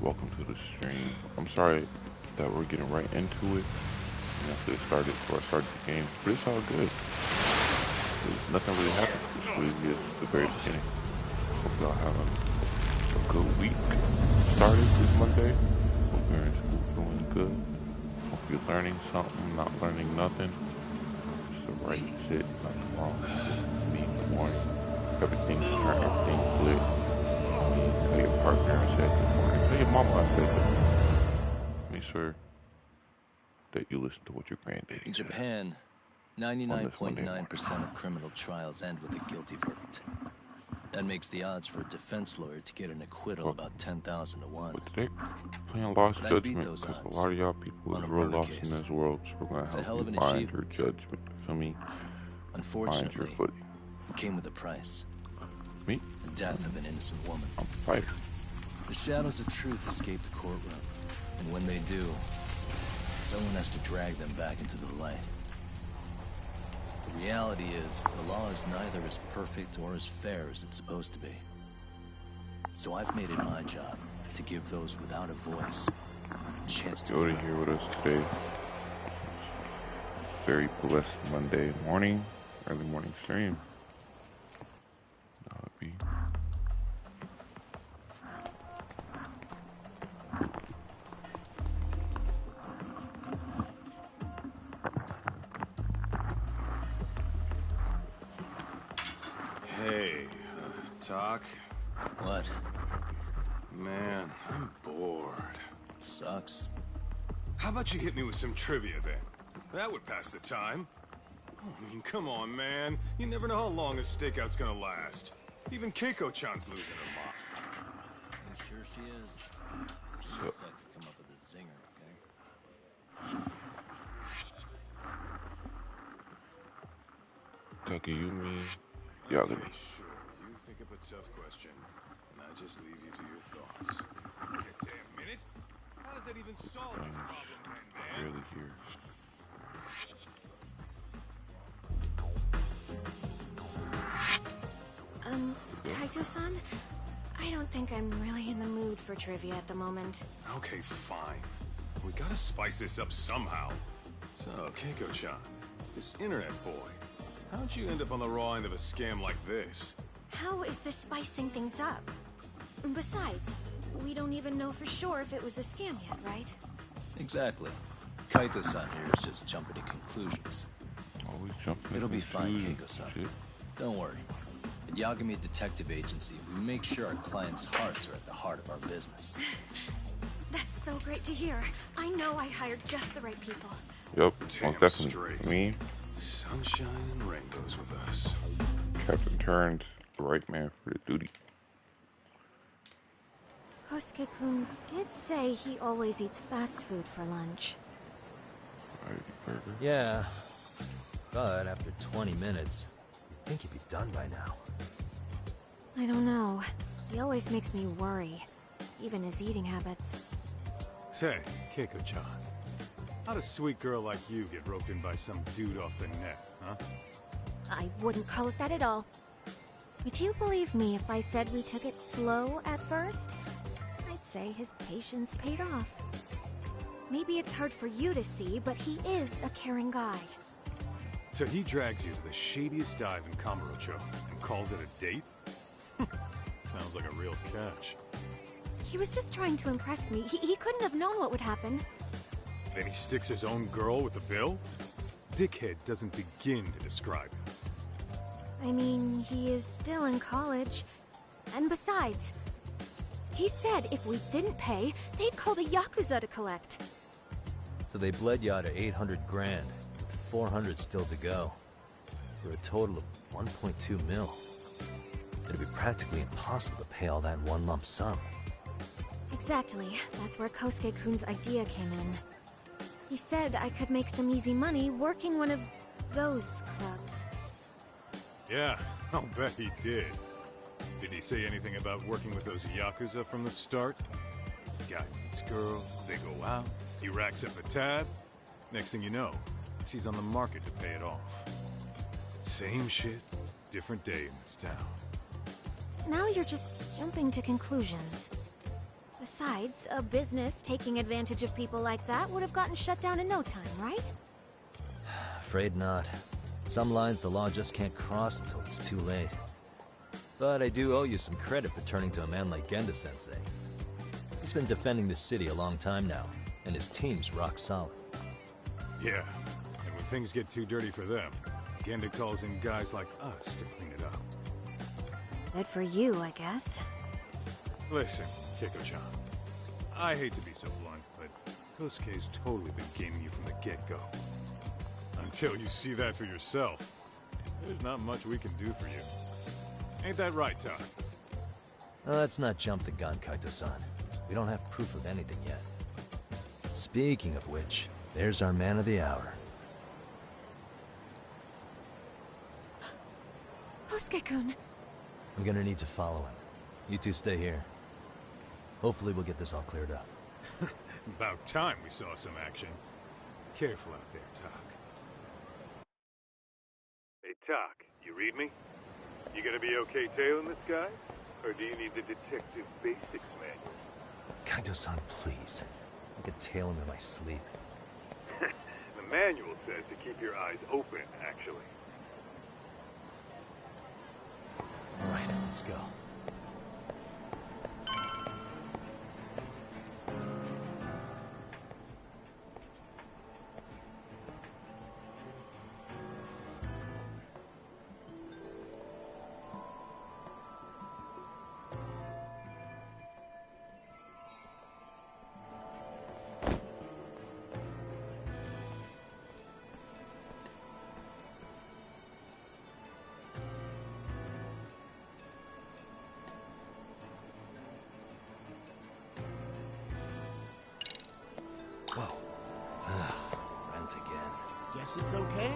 Welcome to the stream. I'm sorry that we're getting right into it. After it started, before I started the game, but it's all good. 'Cause nothing really happened. It's really just the very beginning. Hope y'all having a good week. Started this Monday. Hope you're in school doing good. Hope you're learning something, not learning nothing. Just the right shit, nothing wrong. Me in the morning. Everything's turned, everything's lit. Tell your partner I said good morning. Tell your mama I said good morning. Make sure that you listen to what your granddaddy In said. Japan, 99.9% of criminal trials end with a guilty verdict. That makes the odds for a defense lawyer to get an acquittal about 10,000 to 1. But today, playing Lost But I'd beat Judgment, those because a odds lot of y'all people on is a real murder lost in case. this world, so we're going to It's a help hell you of an find your achievement. judgment, feel me? Find your Unfortunately, footing. it came with a price. Me? The death of an innocent woman. I'm a fighter. The shadows of truth escape the courtroom. And when they do, someone has to drag them back into the light. The reality is, the law is neither as perfect or as fair as it's supposed to be. So I've made it my job to give those without a voice a chance to Yoda grow. here with us today. Very blessed Monday morning, early morning stream. That would be. Hey, Talk? What? Man, I'm bored. Sucks. How about you hit me with some trivia then? That would pass the time. Oh, I mean, come on, man. You never know how long a stakeout's gonna last. Even Keiko-chan's losing her mind. I'm sure she is. You just like to come up with a zinger, okay? Takayumi Okay, Yagami. sure. You think up a tough question, and I just leave you to your thoughts. Wait a damn minute. How does that even solve this problem then, man? Really here. Kaito-san? I don't think I'm really in the mood for trivia at the moment. Okay, fine. We gotta spice this up somehow. So, Keiko-chan, this internet boy, how'd you end up on the raw end of a scam like this? How is this spicing things up? Besides, we don't even know for sure if it was a scam yet, right? Exactly. Kaito-san here is just jumping to conclusions. Always jumping. It'll be fine, into Keiko-san. shit. Don't worry. At Yagami Detective Agency, we make sure our clients' hearts are at the heart of our business. That's so great to hear. I know I hired just the right people. Yep, Damn most definitely. straight. Me, Sunshine and rainbows with us. Captain turned the right man for the duty. Kosuke-kun did say he always eats fast food for lunch. Alrighty, burger. Yeah, but after 20 minutes, you'd think he'd be done by now. I don't know. He always makes me worry. Even his eating habits. Say, Keiko-chan, how'd a sweet girl like you get roped in by some dude off the net, huh? I wouldn't call it that at all. Would you believe me if I said we took it slow at first? I'd say his patience paid off. Maybe it's hard for you to see, but he is a caring guy. So he drags you to the shadiest dive in Kamurocho and calls it a date? Sounds like a real catch. He was just trying to impress me. He couldn't have known what would happen. Then he sticks his own girl with the bill? Dickhead doesn't begin to describe him. I mean, he is still in college. And besides, he said if we didn't pay, they'd call the Yakuza to collect. So they bled you out of 800 grand, with 400 still to go, for a total of 1.2 mil. It'd be practically impossible to pay all that in one lump sum. Exactly. That's where Kosuke-kun's idea came in. He said I could make some easy money working one of those clubs. Yeah, I'll bet he did. Did he say anything about working with those Yakuza from the start? Guy meets girl, they go out, he racks up a tab. Next thing you know, she's on the market to pay it off. Same shit, different day in this town. Now you're just jumping to conclusions. Besides, a business taking advantage of people like that would have gotten shut down in no time, right? Afraid not. Some lines the law just can't cross until it's too late. But I do owe you some credit for turning to a man like Genda-sensei. He's been defending the city a long time now, and his team's rock solid. Yeah, and when things get too dirty for them, Genda calls in guys like us to clean it up. Good for you, I guess. Listen, Keiko-chan, I hate to be so blunt, but Kosuke's totally been gaming you from the get-go. Until you see that for yourself, there's not much we can do for you. Ain't that right, Todd? Let's not jump the gun, Kaito-san. We don't have proof of anything yet. Speaking of which, there's our man of the hour. Kosuke-kun. I'm gonna need to follow him. You two stay here. Hopefully we'll get this all cleared up. About time we saw some action. Careful out there, Tak. Hey, Tak, you read me? You gonna be okay tailing this guy? Or do you need the detective basics manual? Kaito-san, please. I could tail him in my sleep. The manual says to keep your eyes open, actually. All right, let's go. Whoa. Rent again. Guess it's okay.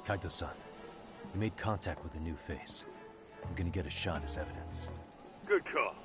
Kaito-san, you made contact with a new face. I'm gonna get a shot as evidence. Good call.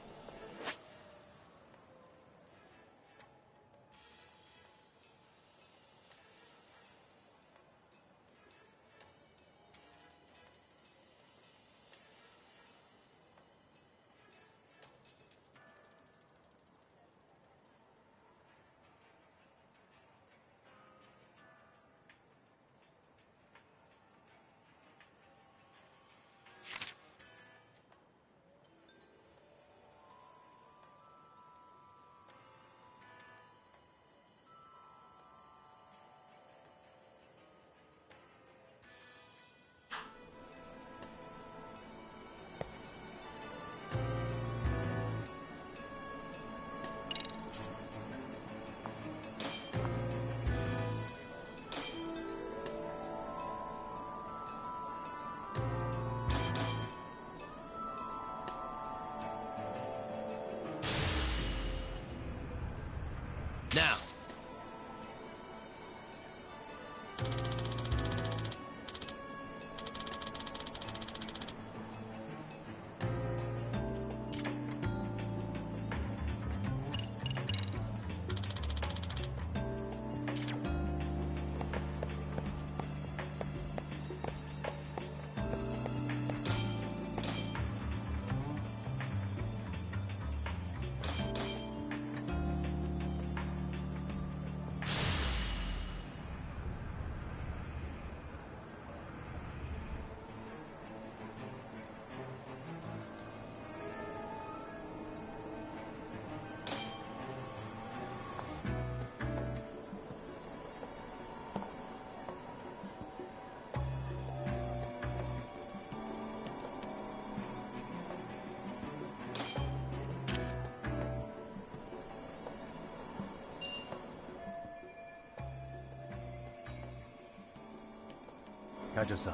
Kajo-san,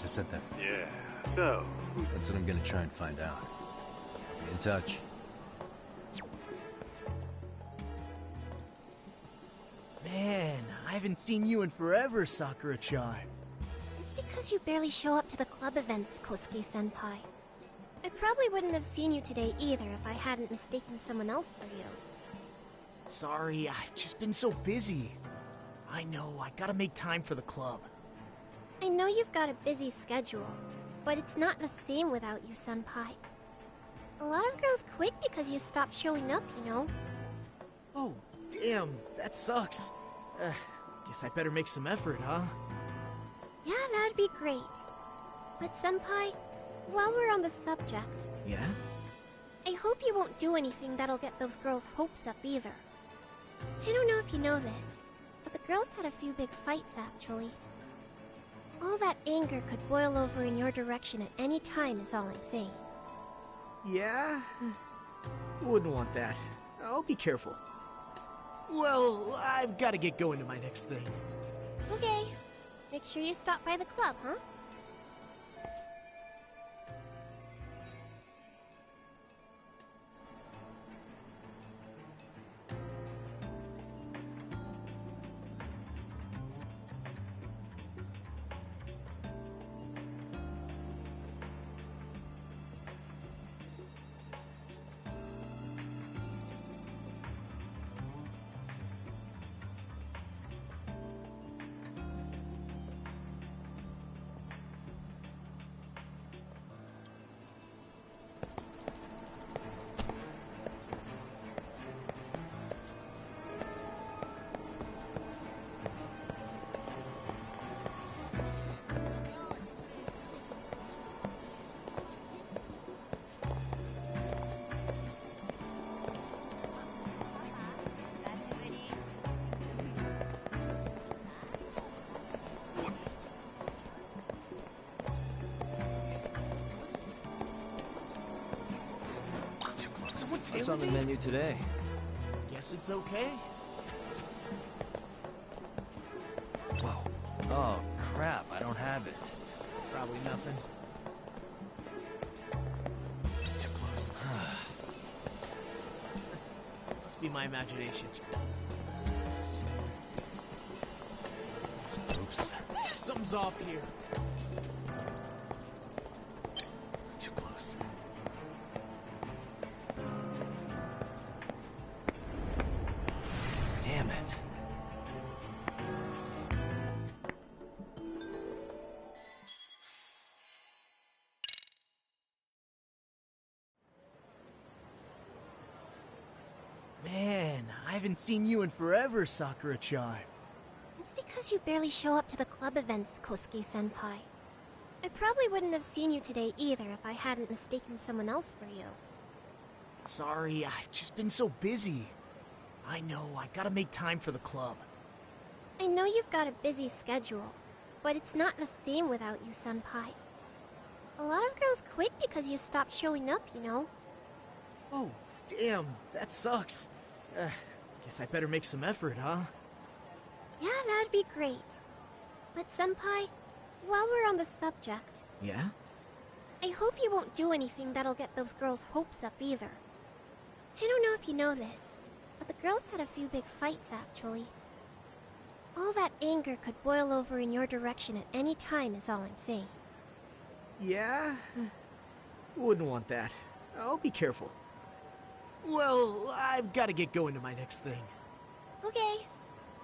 just said that. Yeah, so... That's what I'm gonna try and find out. Be in touch. Man, I haven't seen you in forever, Sakura-chan. It's because you barely show up to the club events, Kosuke-senpai. I probably wouldn't have seen you today either if I hadn't mistaken someone else for you. Sorry, I've just been so busy. I know, I gotta make time for the club. I know you've got a busy schedule, but it's not the same without you, senpai. A lot of girls quit because you stopped showing up, you know? Oh, damn, that sucks. Guess I better make some effort, huh? Yeah, that'd be great. But senpai, while we're on the subject, Yeah? I hope you won't do anything that'll get those girls' hopes up either. I don't know if you know this, but the girls had a few big fights actually. All that anger could boil over in your direction at any time is all I'm saying. Yeah? Wouldn't want that. I'll be careful. Well, I've gotta get going to my next thing. Okay. Make sure you stop by the club, huh? What's on the menu today? Guess it's okay. Whoa. Oh, crap, I don't have it. Probably nothing. Too close. Must be my imagination. Oops. Something's off here. Too close. Damn it. Man, I haven't seen you in forever, Sakura-chan. It's because you barely show up to the club events, Kosuke-senpai. I probably wouldn't have seen you today either if I hadn't mistaken someone else for you. Sorry, I've just been so busy. I know, I gotta make time for the club. I know you've got a busy schedule, but it's not the same without you, senpai. A lot of girls quit because you stopped showing up, you know? Oh, damn, that sucks. Guess I better make some effort, huh? Yeah, that'd be great. But senpai, while we're on the subject, Yeah? I hope you won't do anything that'll get those girls' hopes up either. I don't know if you know this, but the girls had a few big fights actually. All that anger could boil over in your direction at any time is all I'm saying. Yeah? Wouldn't want that. I'll be careful. Well, I've gotta get going to my next thing. Okay.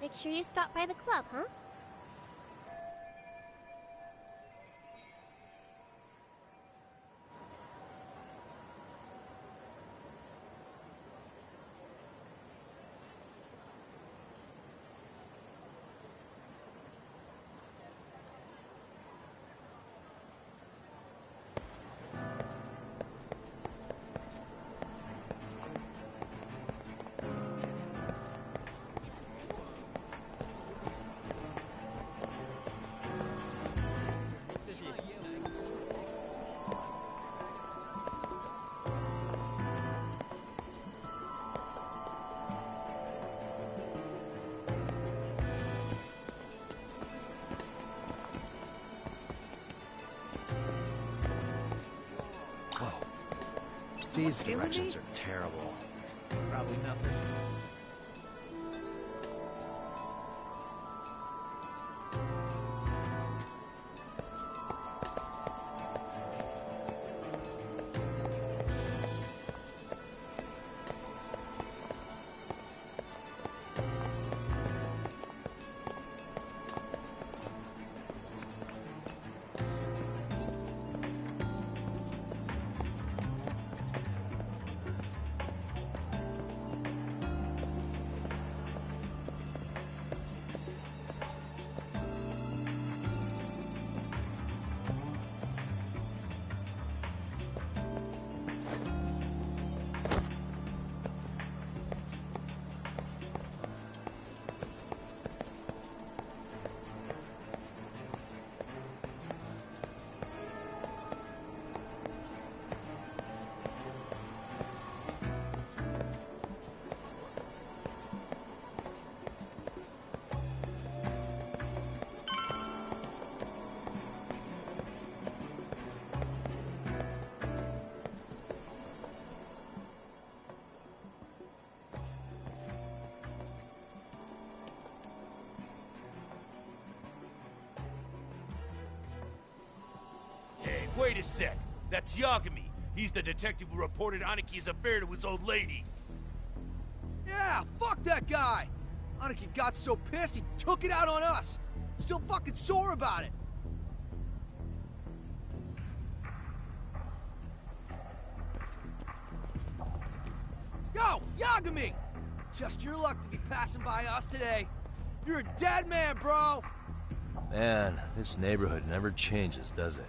Make sure you stop by the club, huh? someone These stay with me? directions are terrible. Probably nothing. Hey, wait a sec. That's Yagami. He's the detective who reported Aniki's affair to his old lady. Yeah, fuck that guy! Aniki got so pissed he took it out on us! Still fucking sore about it! Yo, Yagami! Just your luck to be passing by us today. You're a dead man, bro! Man, this neighborhood never changes, does it?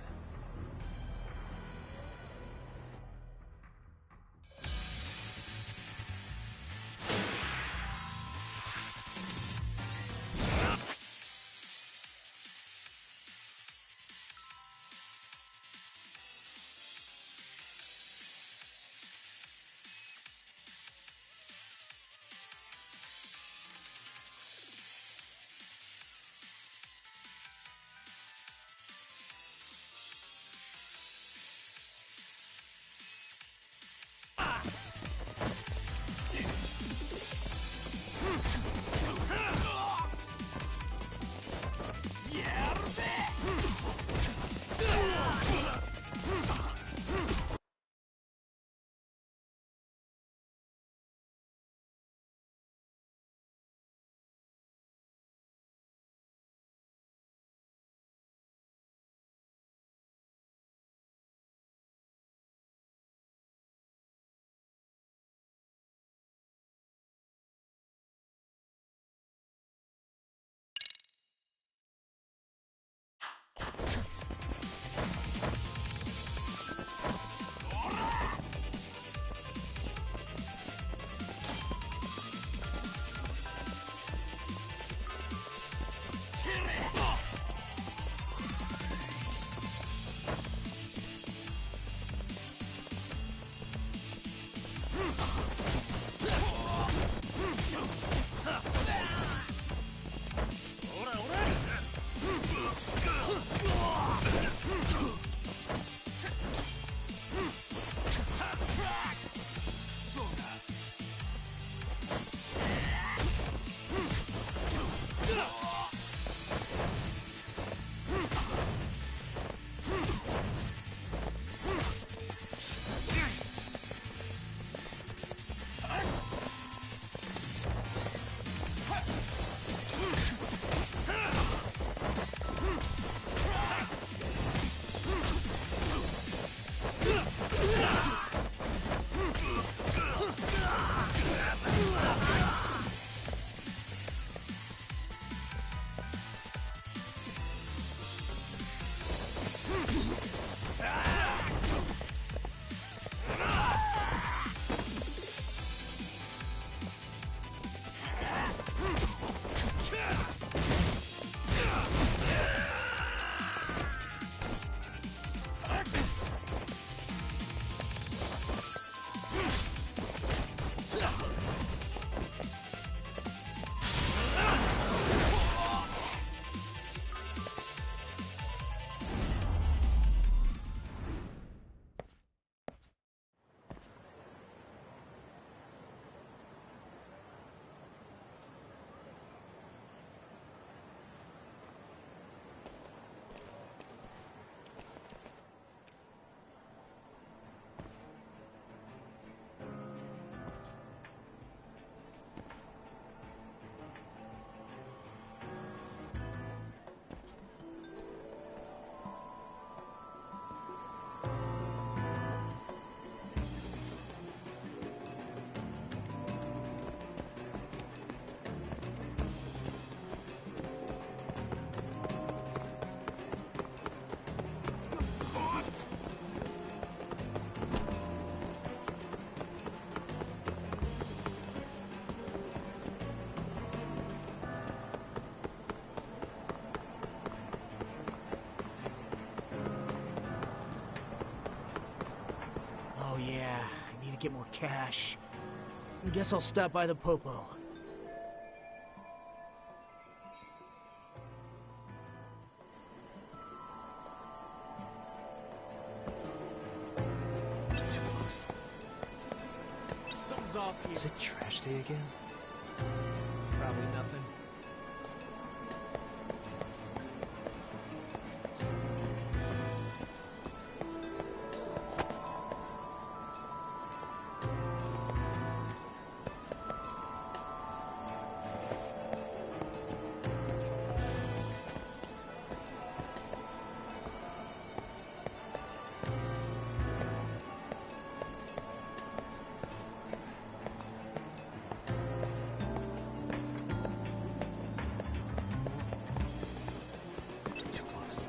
get more cash. I guess I'll stop by the Popo. Too close. Something's off here. Is it trash day again? Probably nothing. Too close.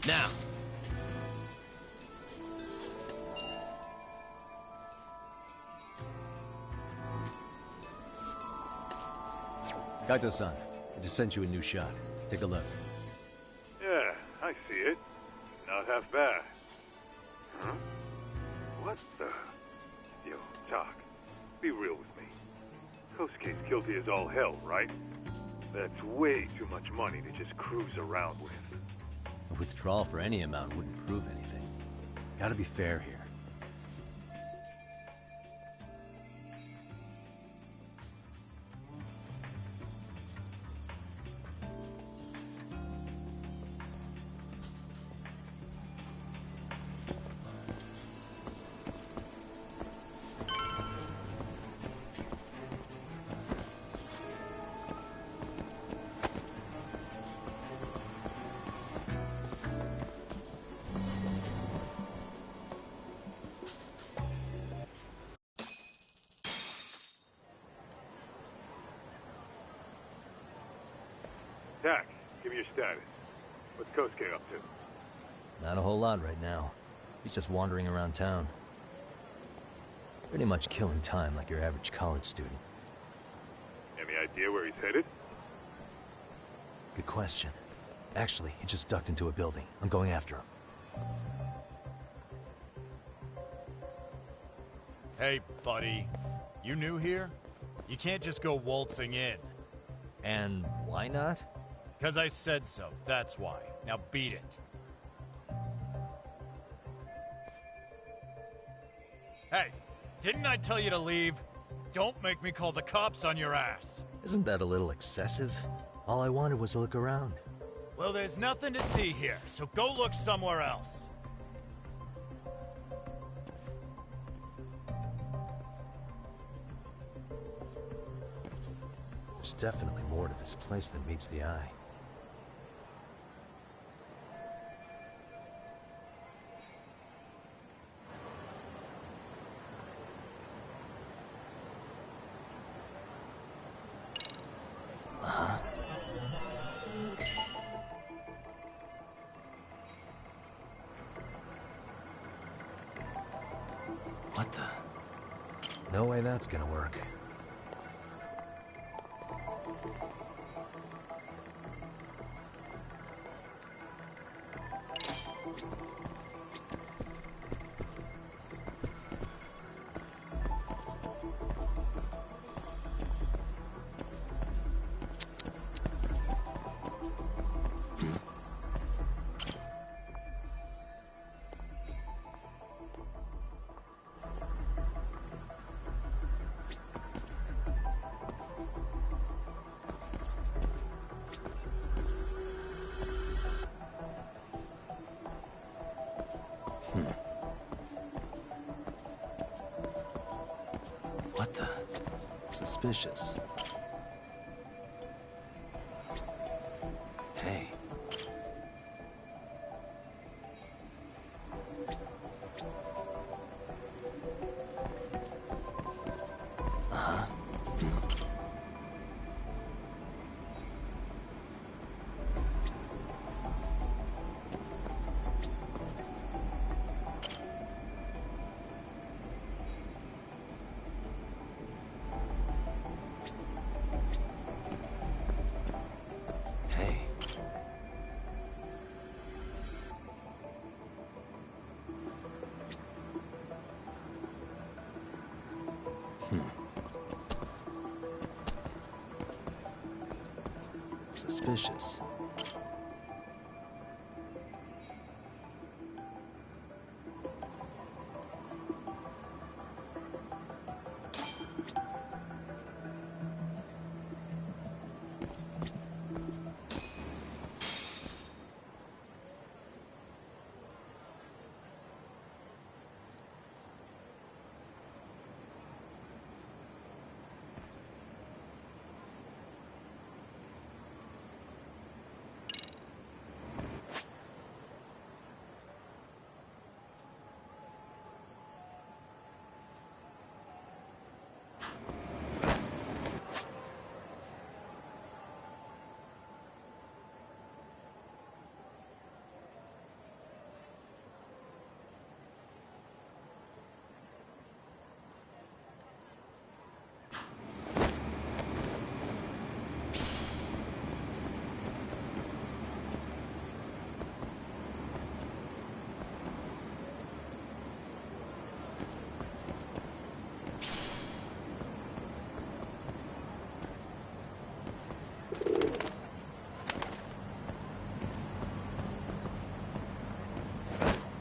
Now. Kaito-san, I just sent you a new shot. Take a look. Yeah, I see it. Not half bad. Huh? What the... Yo, Talk. Be real with me. Kosuke's guilty as all hell, right? That's way too much money to just cruise around with. A withdrawal for any amount wouldn't prove anything. Gotta be fair here. Tak, give me your status. What's Kosuke up to? Not a whole lot right now. He's just wandering around town. Pretty much killing time like your average college student. Any idea where he's headed? Good question. Actually, he just ducked into a building. I'm going after him. Hey, buddy. You new here? You can't just go waltzing in. And why not? 'Cause I said so, that's why. Now beat it. Hey, didn't I tell you to leave? Don't make me call the cops on your ass. Isn't that a little excessive? All I wanted was to look around. Well, there's nothing to see here, so go look somewhere else. There's definitely more to this place than meets the eye. What the? No way that's gonna work. What the? Suspicious. Hey. Uh-huh. Hey. Suspicious.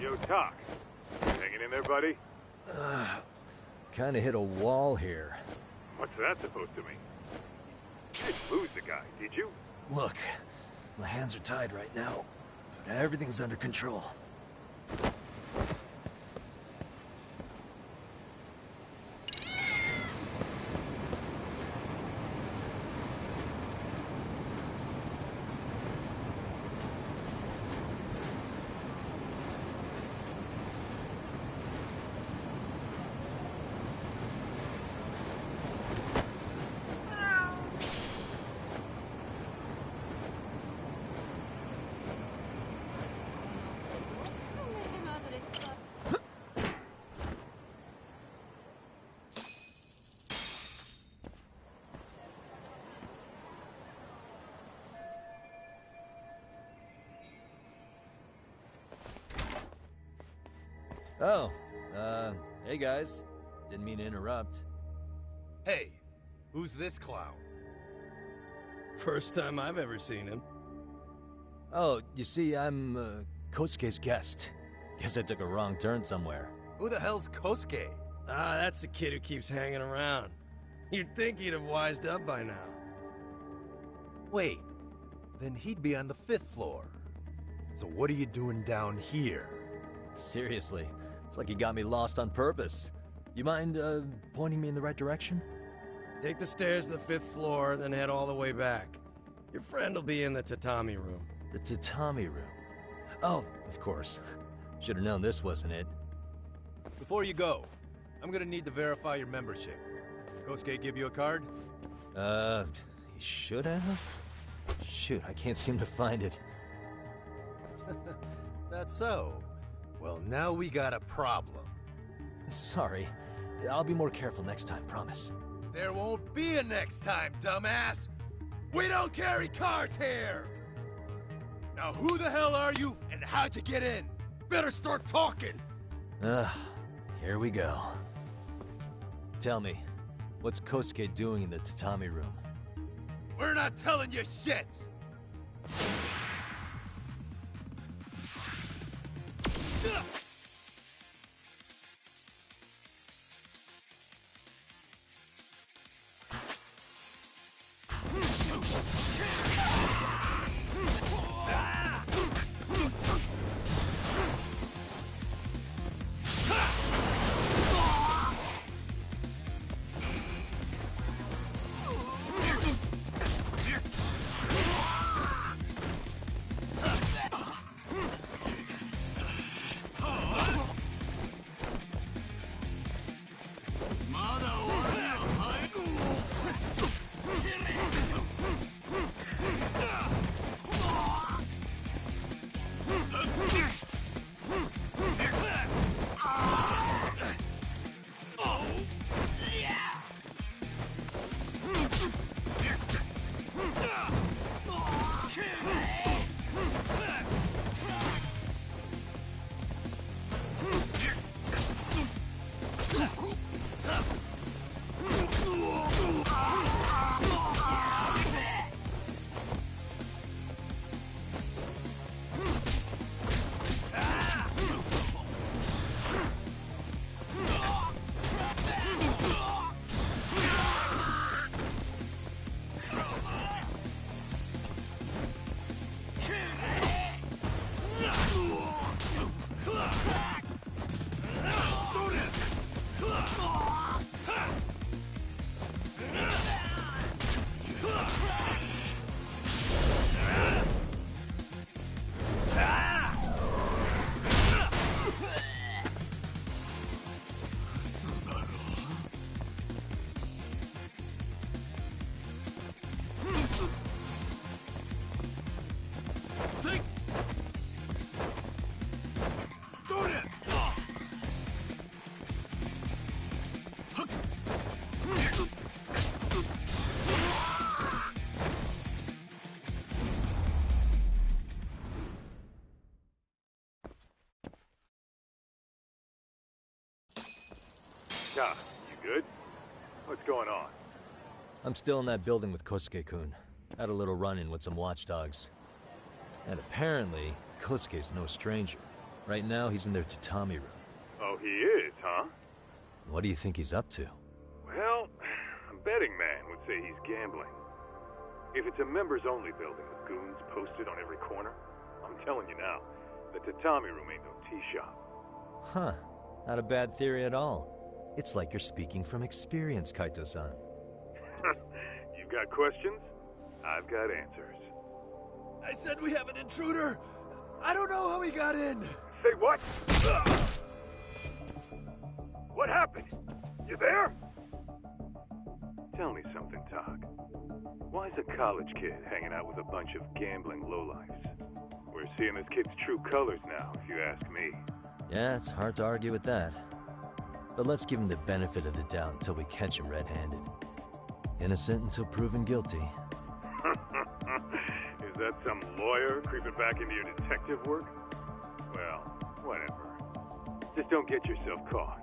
Yo, Doc. Hanging in there, buddy? Kinda hit a wall here. What's that supposed to mean? You didn't lose the guy, did you? Look, my hands are tied right now, but everything's under control. Oh, hey guys. Didn't mean to interrupt. Hey, who's this clown? First time I've ever seen him. Oh, you see, I'm, Kosuke's guest. Guess I took a wrong turn somewhere. Who the hell's Kosuke? Ah, that's the kid who keeps hanging around. You'd think he'd have wised up by now. Wait, then he'd be on the 5th floor. So what are you doing down here? Seriously, it's like you got me lost on purpose. You mind, pointing me in the right direction? Take the stairs to the 5th floor, then head all the way back. Your friend will be in the tatami room. The tatami room. Oh, of course. Should have known this wasn't it. Before you go, I'm gonna need to verify your membership. Kosuke give you a card? He should have? Shoot, I can't seem to find it. That's so. Well, now we got a problem. Sorry. I'll be more careful next time, promise. There won't be a next time, dumbass! We don't carry cards here! Now who the hell are you, and how'd you get in? Better start talking! Here we go. Tell me, what's Kosuke doing in the tatami room? We're not telling you shit! Ka, you good? What's going on? I'm still in that building with Kosuke-kun. Had a little run-in with some watchdogs. And apparently, Kosuke's no stranger. Right now, he's in their tatami room. Oh, he is, huh? What do you think he's up to? Well, a betting man would say he's gambling. If it's a members-only building with goons posted on every corner, I'm telling you now, the tatami room ain't no tea shop. Huh. Not a bad theory at all. It's like you're speaking from experience, Kaito-san. You've got questions? I've got answers. I said we have an intruder. I don't know how he got in. Say what? What happened? You there? Tell me something, Tog. Why's a college kid hanging out with a bunch of gambling lowlifes? We're seeing this kid's true colors now, if you ask me. Yeah, it's hard to argue with that. But let's give him the benefit of the doubt until we catch him red-handed. Innocent until proven guilty. Is that some lawyer creeping back into your detective work? Well, whatever. Just don't get yourself caught.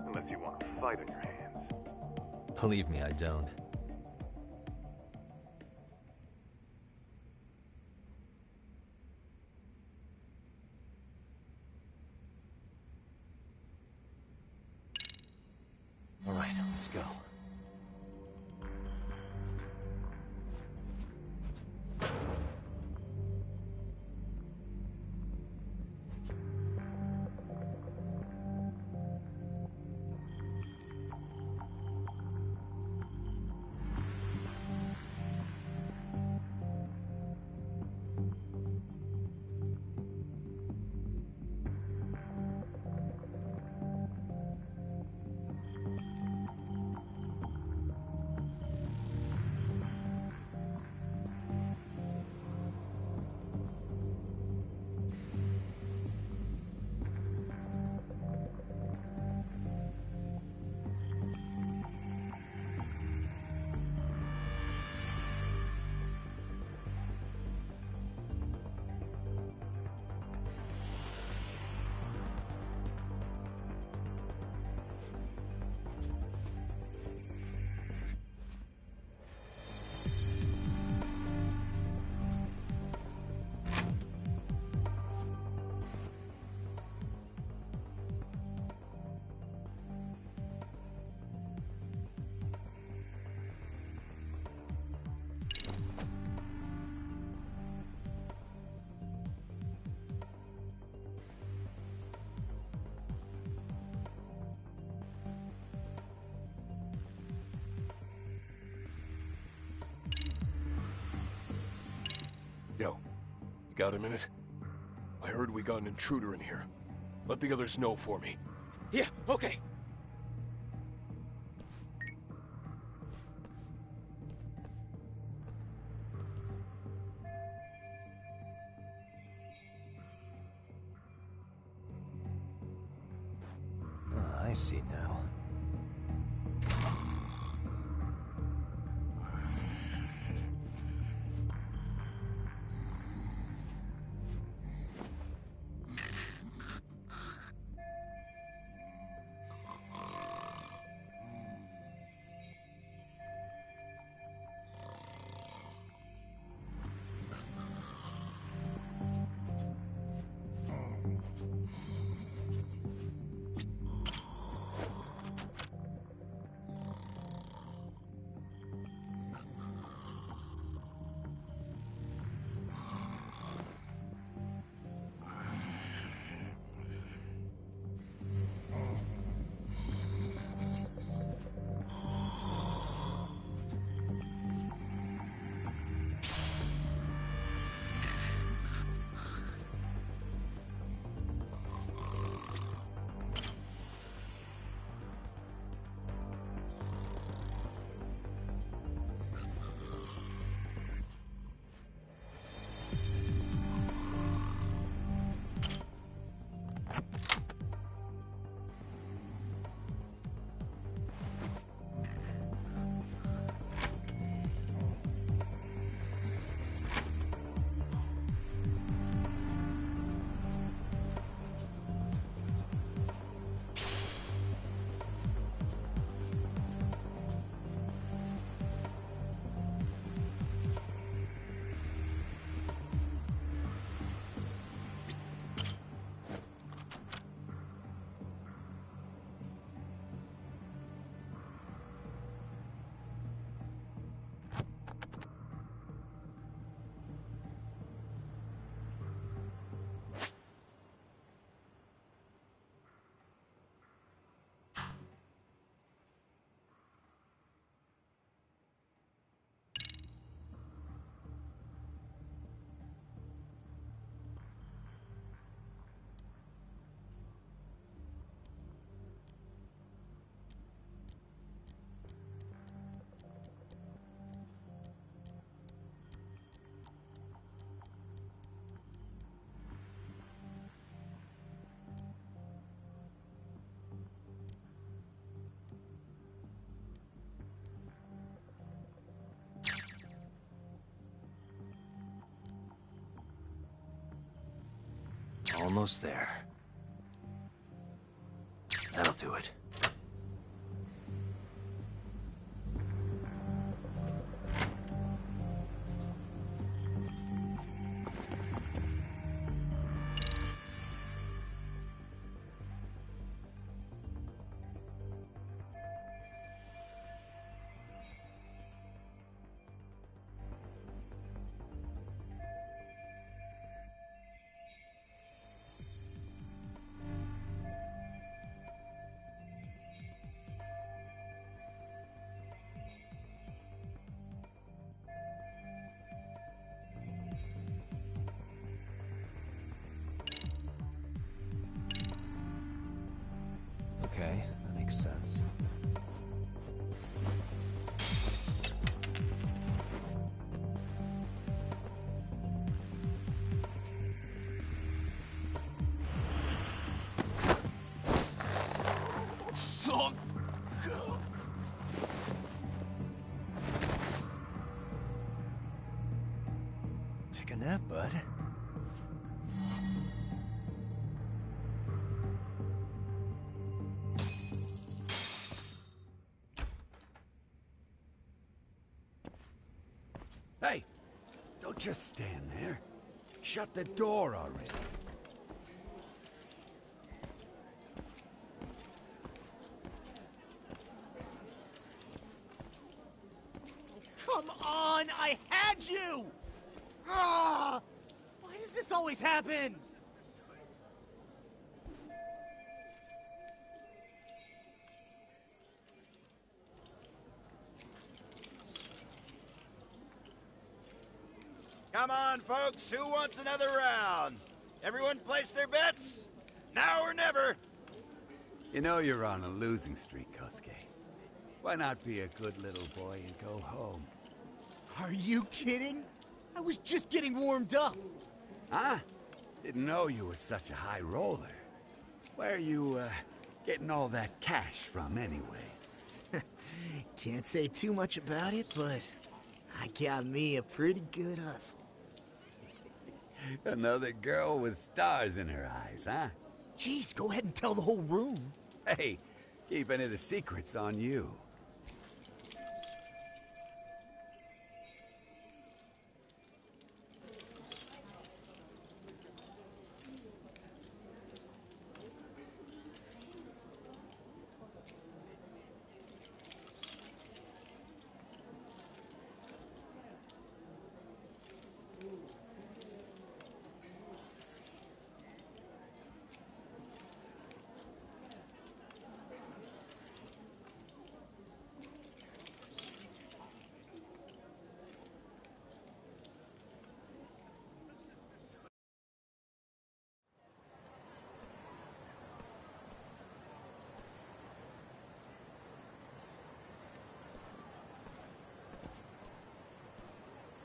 Unless you want a fight on your hands. Believe me, I don't. All right, let's go. Yo, you got a minute? I heard we got an intruder in here. Let the others know for me. Yeah, okay. I see now. Almost there. That'll do it. Okay, that makes sense. Take a nap, bud. Hey, don't just stand there. Shut the door already. Come on, I had you! Ah! Why does this always happen? Come on, folks. Who wants another round? Everyone place their bets? Now or never. You know you're on a losing streak, Kosuke. Why not be a good little boy and go home? Are you kidding? I was just getting warmed up. Huh? Didn't know you were such a high roller. Where are you, getting all that cash from, anyway? Can't say too much about it, but I got me a pretty good hustle. Another girl with stars in her eyes, huh? Jeez, go ahead and tell the whole room. Hey, keeping it a secret's on you.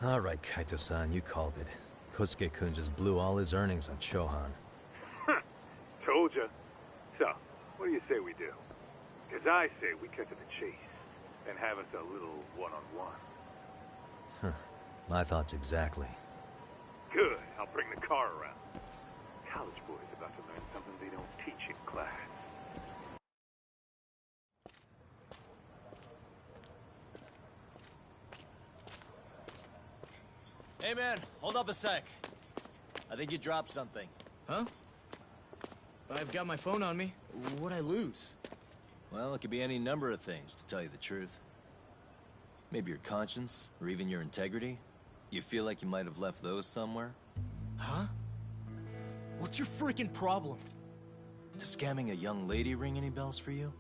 All right, Kaito-san, you called it. Kosuke-kun just blew all his earnings on Chohan. Told ya. So, what do you say we do? Because I say we cut to the chase and have us a little one-on-one. My thoughts exactly. Good. I'll bring the car around. College boys about to learn something they don't teach in class. Hey man, hold up a sec. I think you dropped something. Huh? I've got my phone on me. What'd I lose? Well, it could be any number of things, to tell you the truth. Maybe your conscience, or even your integrity. You feel like you might have left those somewhere? Huh? What's your freaking problem? Does scamming a young lady ring any bells for you?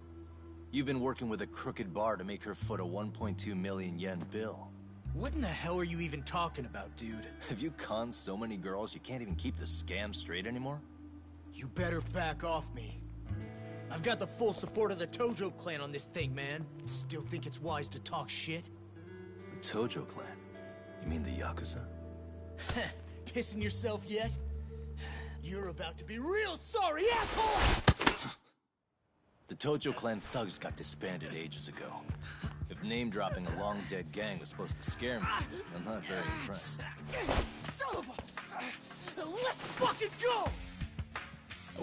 You've been working with a crooked bar to make her foot a 1.2 million yen bill. What in the hell are you even talking about, dude? Have you conned so many girls you can't even keep the scam straight anymore? You better back off me. I've got the full support of the Tojo clan on this thing, man. Still think it's wise to talk shit? The Tojo clan? You mean the Yakuza? Pissing yourself yet? You're about to be real sorry, asshole! The Tojo clan thugs got disbanded ages ago. If name-dropping a long-dead gang was supposed to scare me, I'm not very impressed. Son of a... Let's fucking go!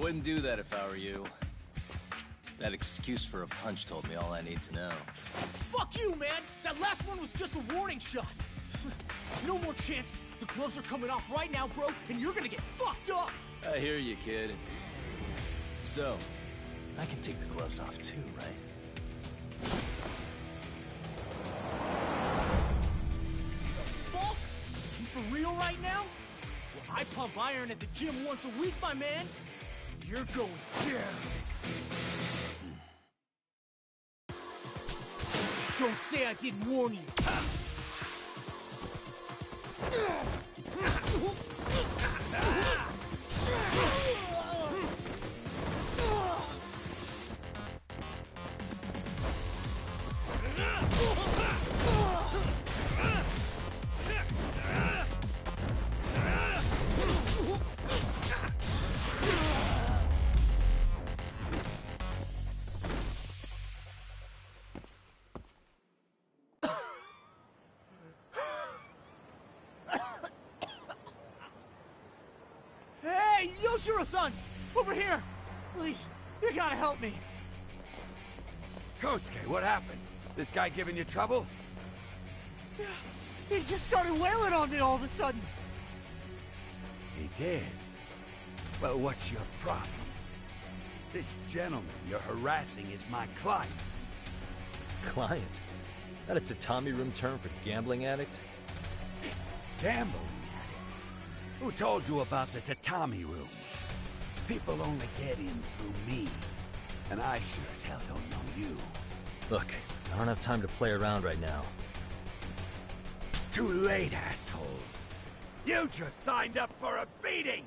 Wouldn't do that if I were you. That excuse for a punch told me all I need to know. Fuck you, man! That last one was just a warning shot! No more chances. The gloves are coming off right now, bro, and you're gonna get fucked up! I hear you, kid. So, I can take the gloves off too, right? Fuck? You for real right now? Well, I pump iron at the gym once a week, my man. You're going down. Don't say I didn't warn you. Hey, Yoshiro-san! Over here! Please, you gotta help me. Kosuke, what happened? This guy giving you trouble? Yeah, he just started wailing on me all of a sudden. He did? Well, what's your problem? This gentleman you're harassing is my client. Client? That a tatami room term for gambling addict? Gambling addict? Who told you about the tatami room? People only get in through me. And I sure as hell don't know you. Look, I don't have time to play around right now. Too late, asshole. You just signed up for a beating!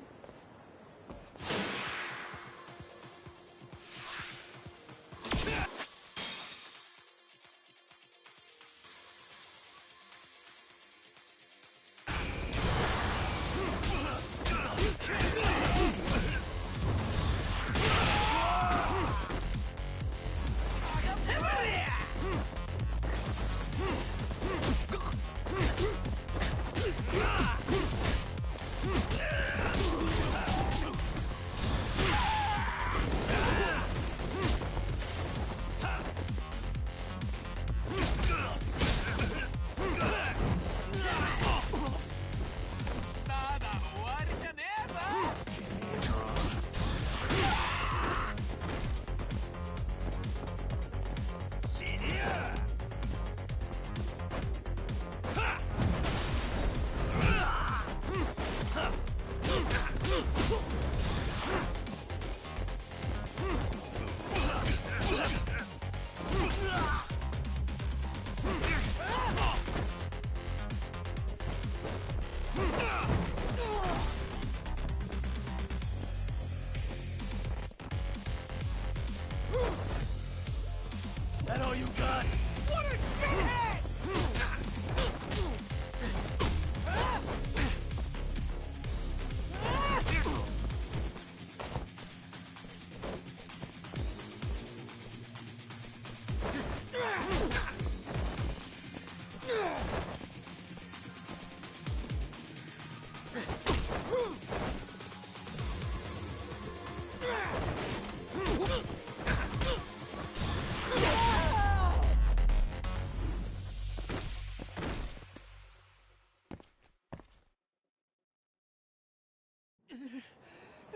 That all you got? What a shithead!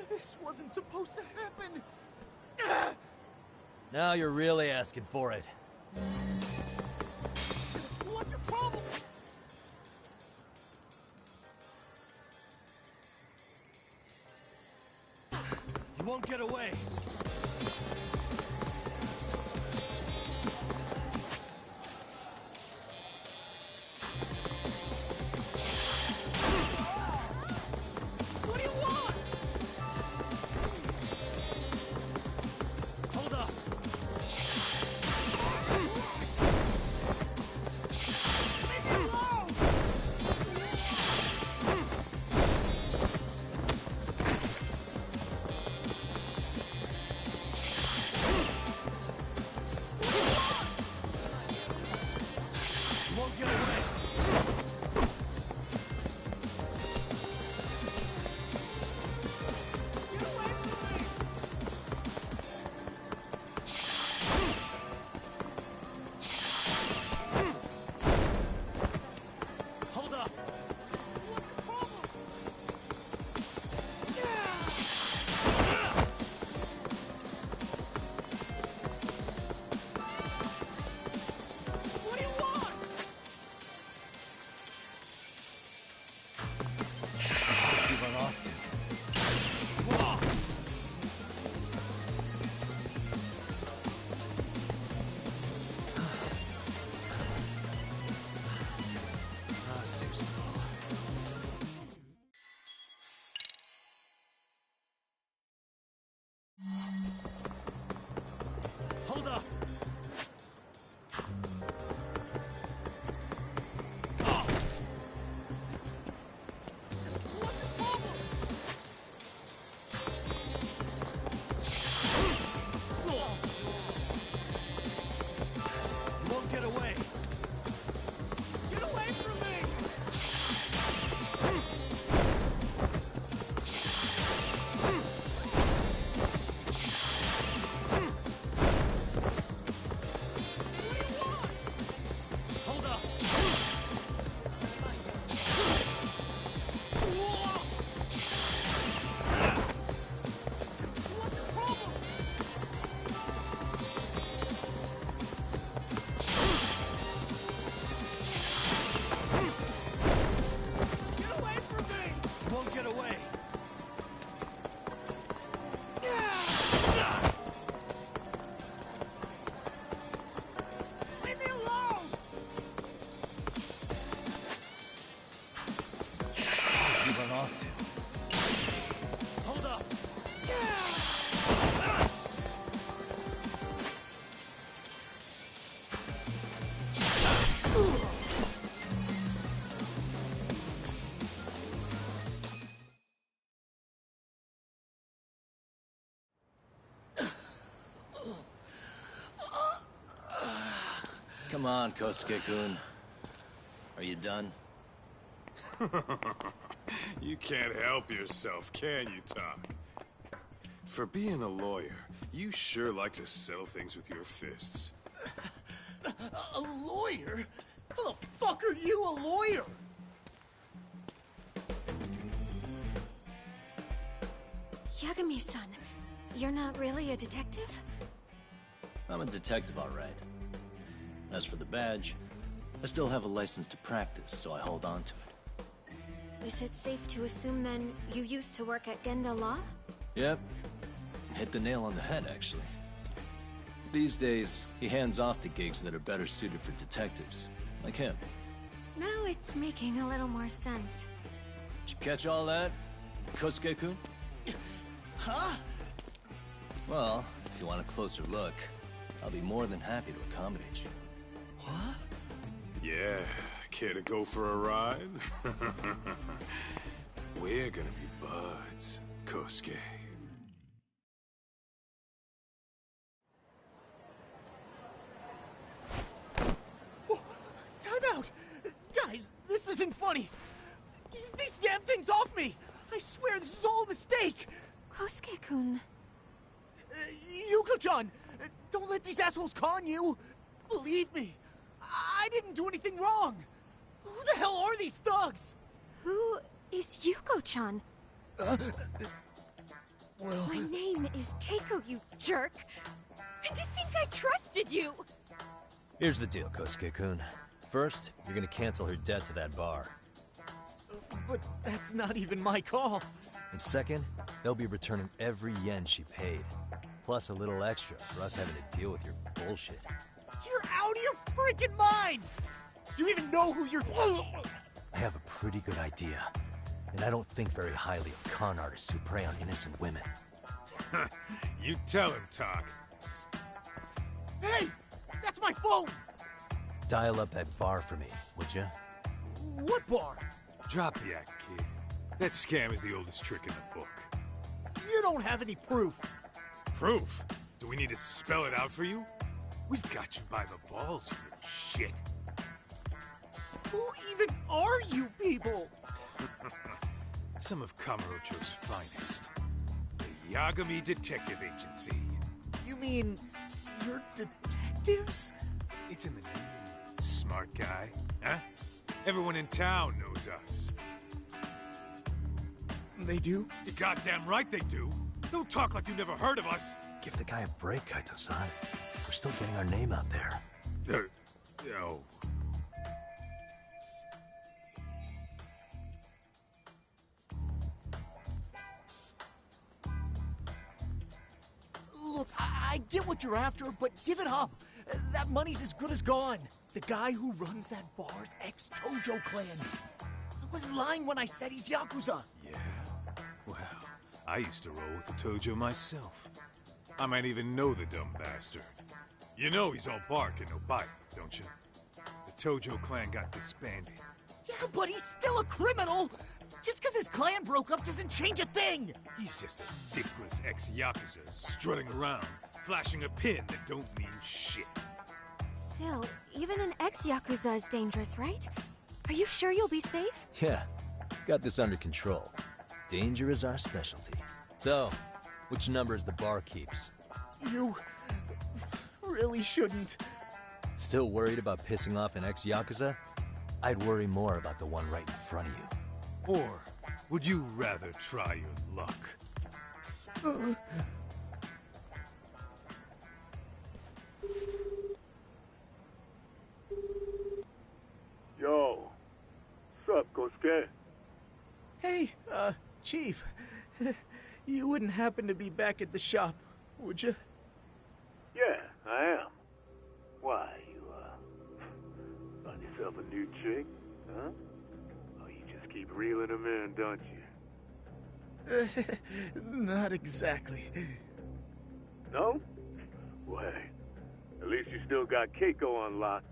This wasn't supposed to happen. Now you're really asking for it. What's your problem? You won't get away. What do you want? Hold up. Leave me alone! Come on, Kosuke-kun. Are you done? You can't help yourself, can you, Talk? For being a lawyer, you sure like to settle things with your fists. A lawyer? How the fuck are you a lawyer? Yagami-san, you're not really a detective? I'm a detective, all right. As for the badge, I still have a license to practice, so I hold on to it. Is it safe to assume, then, you used to work at Genda Law? Yep. Hit the nail on the head, actually. These days, he hands off to gigs that are better suited for detectives, like him. Now it's making a little more sense. Did you catch all that, Kosuke-kun? Huh? Well, if you want a closer look, I'll be more than happy to accommodate you. What? Yeah, care to go for a ride? We're gonna be buds, Kosuke. Time out! Guys, this isn't funny! These damn things off me! I swear this is all a mistake! Kosuke-kun... Yuko-chan! Don't let these assholes con you! Believe me, I didn't do anything wrong! Who the hell are these thugs? Who is Yuko-chan? Well... My name is Keiko, you jerk! And to think I trusted you! Here's the deal, Kosuke-kun. First, you're gonna cancel her debt to that bar. But that's not even my call. And second, they'll be returning every yen she paid. Plus a little extra for us having to deal with your bullshit. You're out of your freaking mind! Do you even know who you're... I have a pretty good idea. And I don't think very highly of con artists who prey on innocent women. You tell him, Talk. Hey! That's my phone! Dial up that bar for me, would you? What bar? Drop the act, kid. That scam is the oldest trick in the book. You don't have any proof. Proof? Do we need to spell it out for you? We've got you by the balls, you little shit. Who even are you people? Some of Kamurocho's finest. The Yagami Detective Agency. You mean... you're detectives? It's in the name. Smart guy, huh? Everyone in town knows us. They do? You're goddamn right they do. Don't talk like you never heard of us. Give the guy a break, Kaito-san. We're still getting our name out there. Oh. Look, I get what you're after, but give it up. That money's as good as gone. The guy who runs that bar's ex-Tojo clan. I wasn't lying when I said he's Yakuza. Yeah? Well, I used to roll with the Tojo myself. I might even know the dumb bastard. You know he's all bark and no bite, don't you? The Tojo clan got disbanded. Yeah, but he's still a criminal! Just because his clan broke up doesn't change a thing! He's just a dickless ex-Yakuza strutting around, flashing a pin that don't mean shit. Still, even an ex-Yakuza is dangerous, right? Are you sure you'll be safe? Yeah, got this under control. Danger is our specialty. So, which numbers the bar keeps? You... really shouldn't. Still worried about pissing off an ex-Yakuza? I'd worry more about the one right in front of you. Or would you rather try your luck? Yo, what's up, Kosuke? Hey, Chief. You wouldn't happen to be back at the shop, would you? Yeah, I am. Why, you, find yourself a new chick, huh? Oh, you just keep reeling them in, don't you? Not exactly. No? Well, hey, at least you still got Keiko on lock.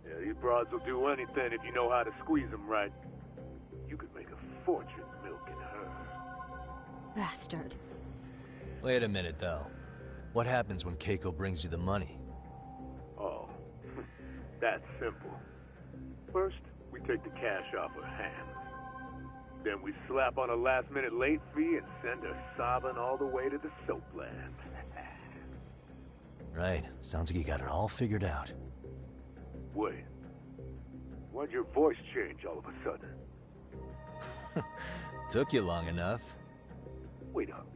Yeah, these broads will do anything if you know how to squeeze them right. You could make a fortune milking her. Bastard. Wait a minute, though. What happens when Keiko brings you the money? Oh, That's simple. First, we take the cash off her hands. Then we slap on a last-minute late fee and send her sobbing all the way to the soap land. Right. Sounds like you got it all figured out. Wait. Why'd your voice change all of a sudden? Took you long enough. Wait up.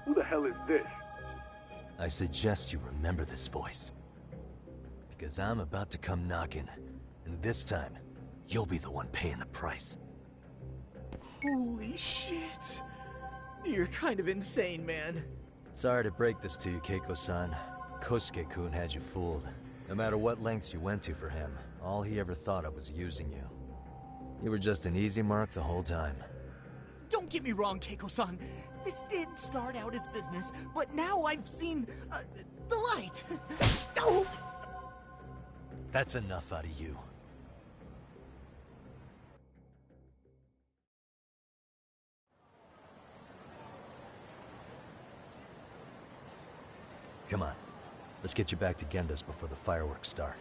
Who the hell is this? I suggest you remember this voice. Because I'm about to come knocking, and this time, you'll be the one paying the price. Holy shit. You're kind of insane, man. Sorry to break this to you, Keiko-san. Kosuke-kun had you fooled. No matter what lengths you went to for him, all he ever thought of was using you. You were just an easy mark the whole time. Don't get me wrong, Keiko-san. This did start out as business, but now I've seen the light. Oh! That's enough out of you. Come on. Let's get you back to Genda's before the fireworks start.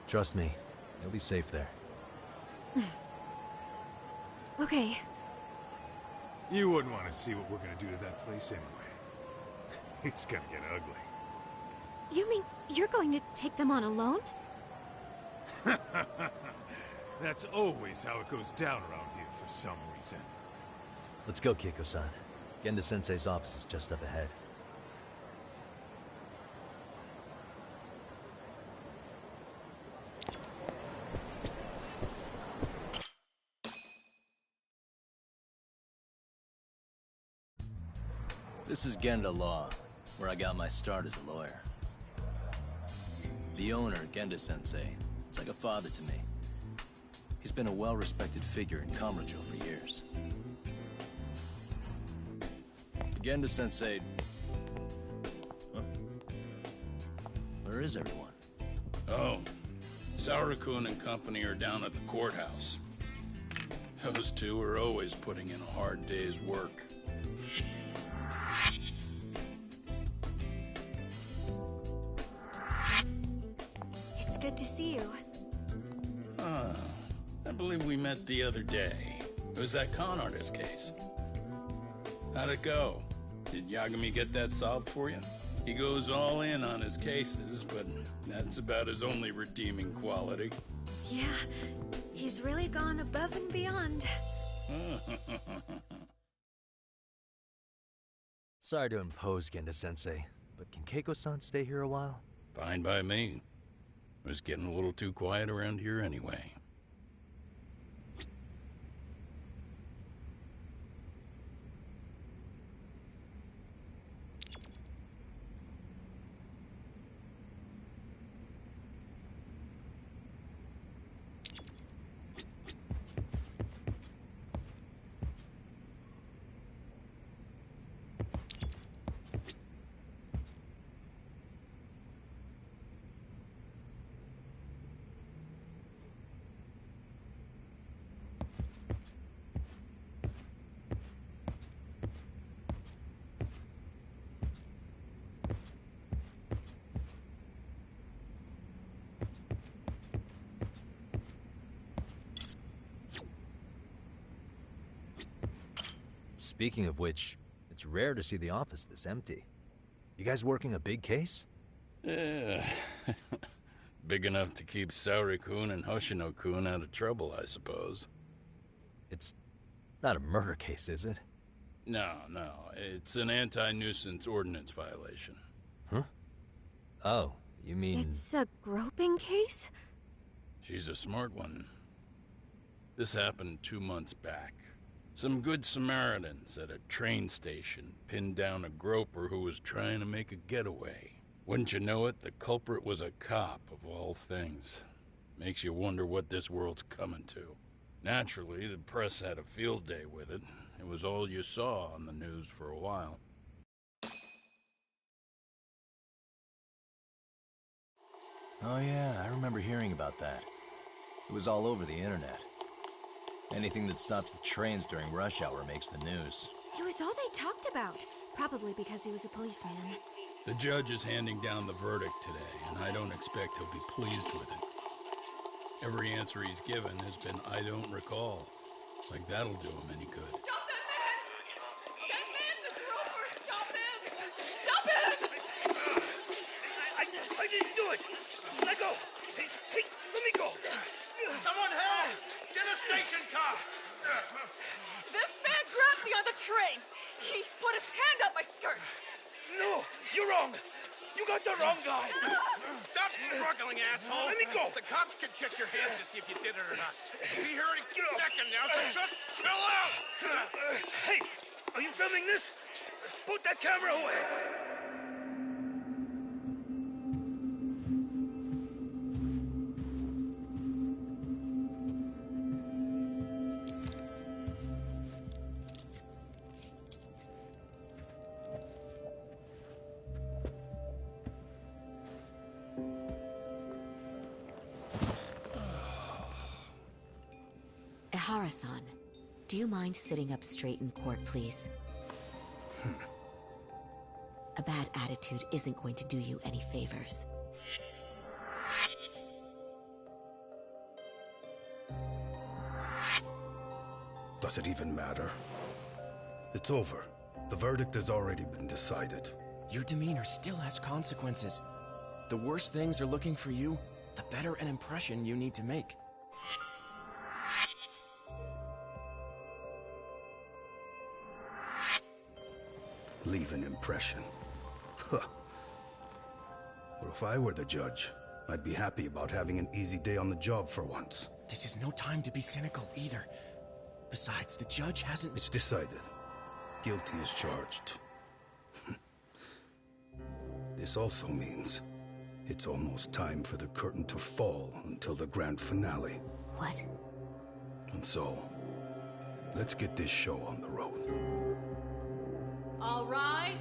Trust me, you'll be safe there. Okay. You wouldn't want to see what we're gonna do to that place anyway. It's gonna get ugly. You mean you're going to take them on alone? That's always how it goes down around here for some reason. Let's go, Keiko-san. Genda-sensei's office is just up ahead. This is Genda Law, where I got my start as a lawyer. The owner, Genda-sensei, is like a father to me. He's been a well-respected figure in Kamurocho for years. Genda-sensei... Huh? Where is everyone? Oh, Saura-kun and company are down at the courthouse. Those two are always putting in a hard day's work. It's good to see you. I believe we met the other day. It was that con artist case. How'd it go? Did Yagami get that solved for you? He goes all in on his cases, but that's about his only redeeming quality. Yeah, he's really gone above and beyond. Sorry to impose, Genda-sensei, but can Keiko-san stay here a while? Fine by me. It was getting a little too quiet around here anyway. Speaking of which, it's rare to see the office this empty. You guys working a big case? Yeah. Big enough to keep Saori-kun and Hoshino-kun out of trouble, I suppose. It's not a murder case, is it? No, it's an anti-nuisance ordinance violation. Huh? Oh, you mean... It's a groping case? She's a smart one. This happened 2 months back. Some good Samaritans at a train station pinned down a groper who was trying to make a getaway. Wouldn't you know it, the culprit was a cop, of all things. Makes you wonder what this world's coming to. Naturally, the press had a field day with it. It was all you saw on the news for a while. Oh yeah, I remember hearing about that. It was all over the internet. Anything that stops the trains during rush hour makes the news. It was all they talked about. Probably because he was a policeman. The judge is handing down the verdict today, and I don't expect he'll be pleased with it. Every answer he's given has been, I don't recall. Like that'll do him any good. Stop that man! That man's a groper! Stop him! Stop him! I didn't do it! Let go! Hey, let me go! Someone help! Get a station car! This man grabbed me on the train! He put his hand up my skirt! No! You're wrong! You got the wrong guy! Stop struggling, asshole! Let me go! The cops can check your hands to see if you did it or not. Be here any second now, so just chill out! Hey! Are you filming this? Put that camera away! Ihara-san, do you mind sitting up straight in court, please? A bad attitude isn't going to do you any favors. Does it even matter? It's over. The verdict has already been decided. Your demeanor still has consequences. The worse things are looking for you, the better an impression you need to make. Leave an impression. Huh. Well, if I were the judge, I'd be happy about having an easy day on the job for once. This is no time to be cynical either. Besides, the judge hasn't... It's decided. Guilty is charged. This also means it's almost time for the curtain to fall until the grand finale. What? And so, let's get this show on the road. All rise.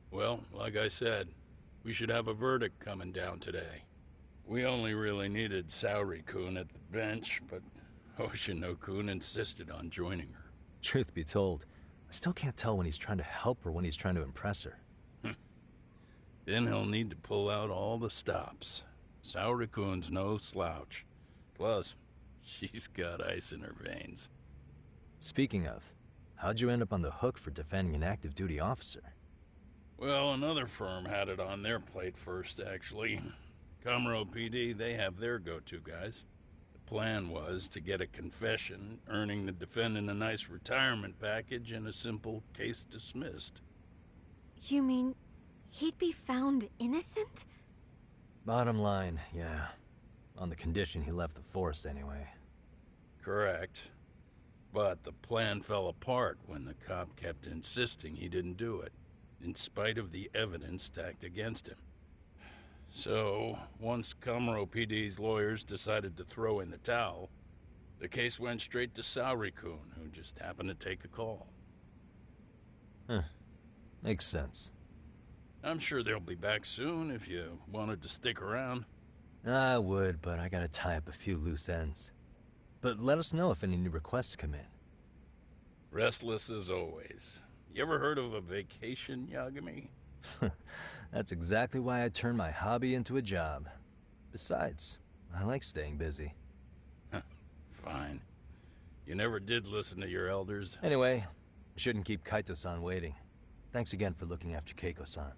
Well, like I said, we should have a verdict coming down today. We only really needed Saori-kun at the bench, but Hoshino-kun insisted on joining her. Truth be told, I still can't tell when he's trying to help or when he's trying to impress her. Then he'll need to pull out all the stops. Saori-kun's no slouch. Plus, she's got ice in her veins. Speaking of, how'd you end up on the hook for defending an active duty officer? Well, another firm had it on their plate first, actually. Comro PD, they have their go-to guys. The plan was to get a confession, earning the defendant a nice retirement package and a simple case dismissed. You mean he'd be found innocent? Bottom line, yeah. On the condition he left the force anyway. Correct. But the plan fell apart when the cop kept insisting he didn't do it, in spite of the evidence stacked against him. So, once Comro PD's lawyers decided to throw in the towel, the case went straight to Saori-kun, who just happened to take the call. Huh. Makes sense. I'm sure they'll be back soon if you wanted to stick around. I would, but I gotta tie up a few loose ends. But let us know if any new requests come in. Restless as always. You ever heard of a vacation, Yagami? That's exactly why I turned my hobby into a job. Besides, I like staying busy. Fine. You never did listen to your elders. Anyway, I shouldn't keep Kaito-san waiting. Thanks again for looking after Keiko-san.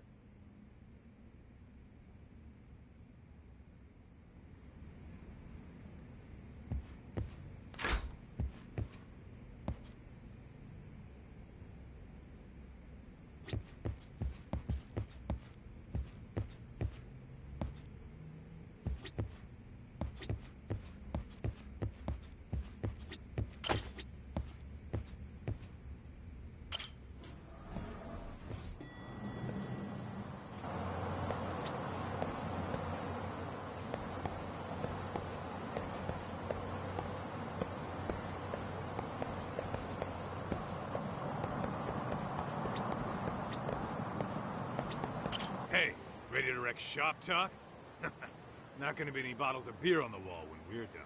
wreck shop talk? Not gonna be any bottles of beer on the wall when we're done.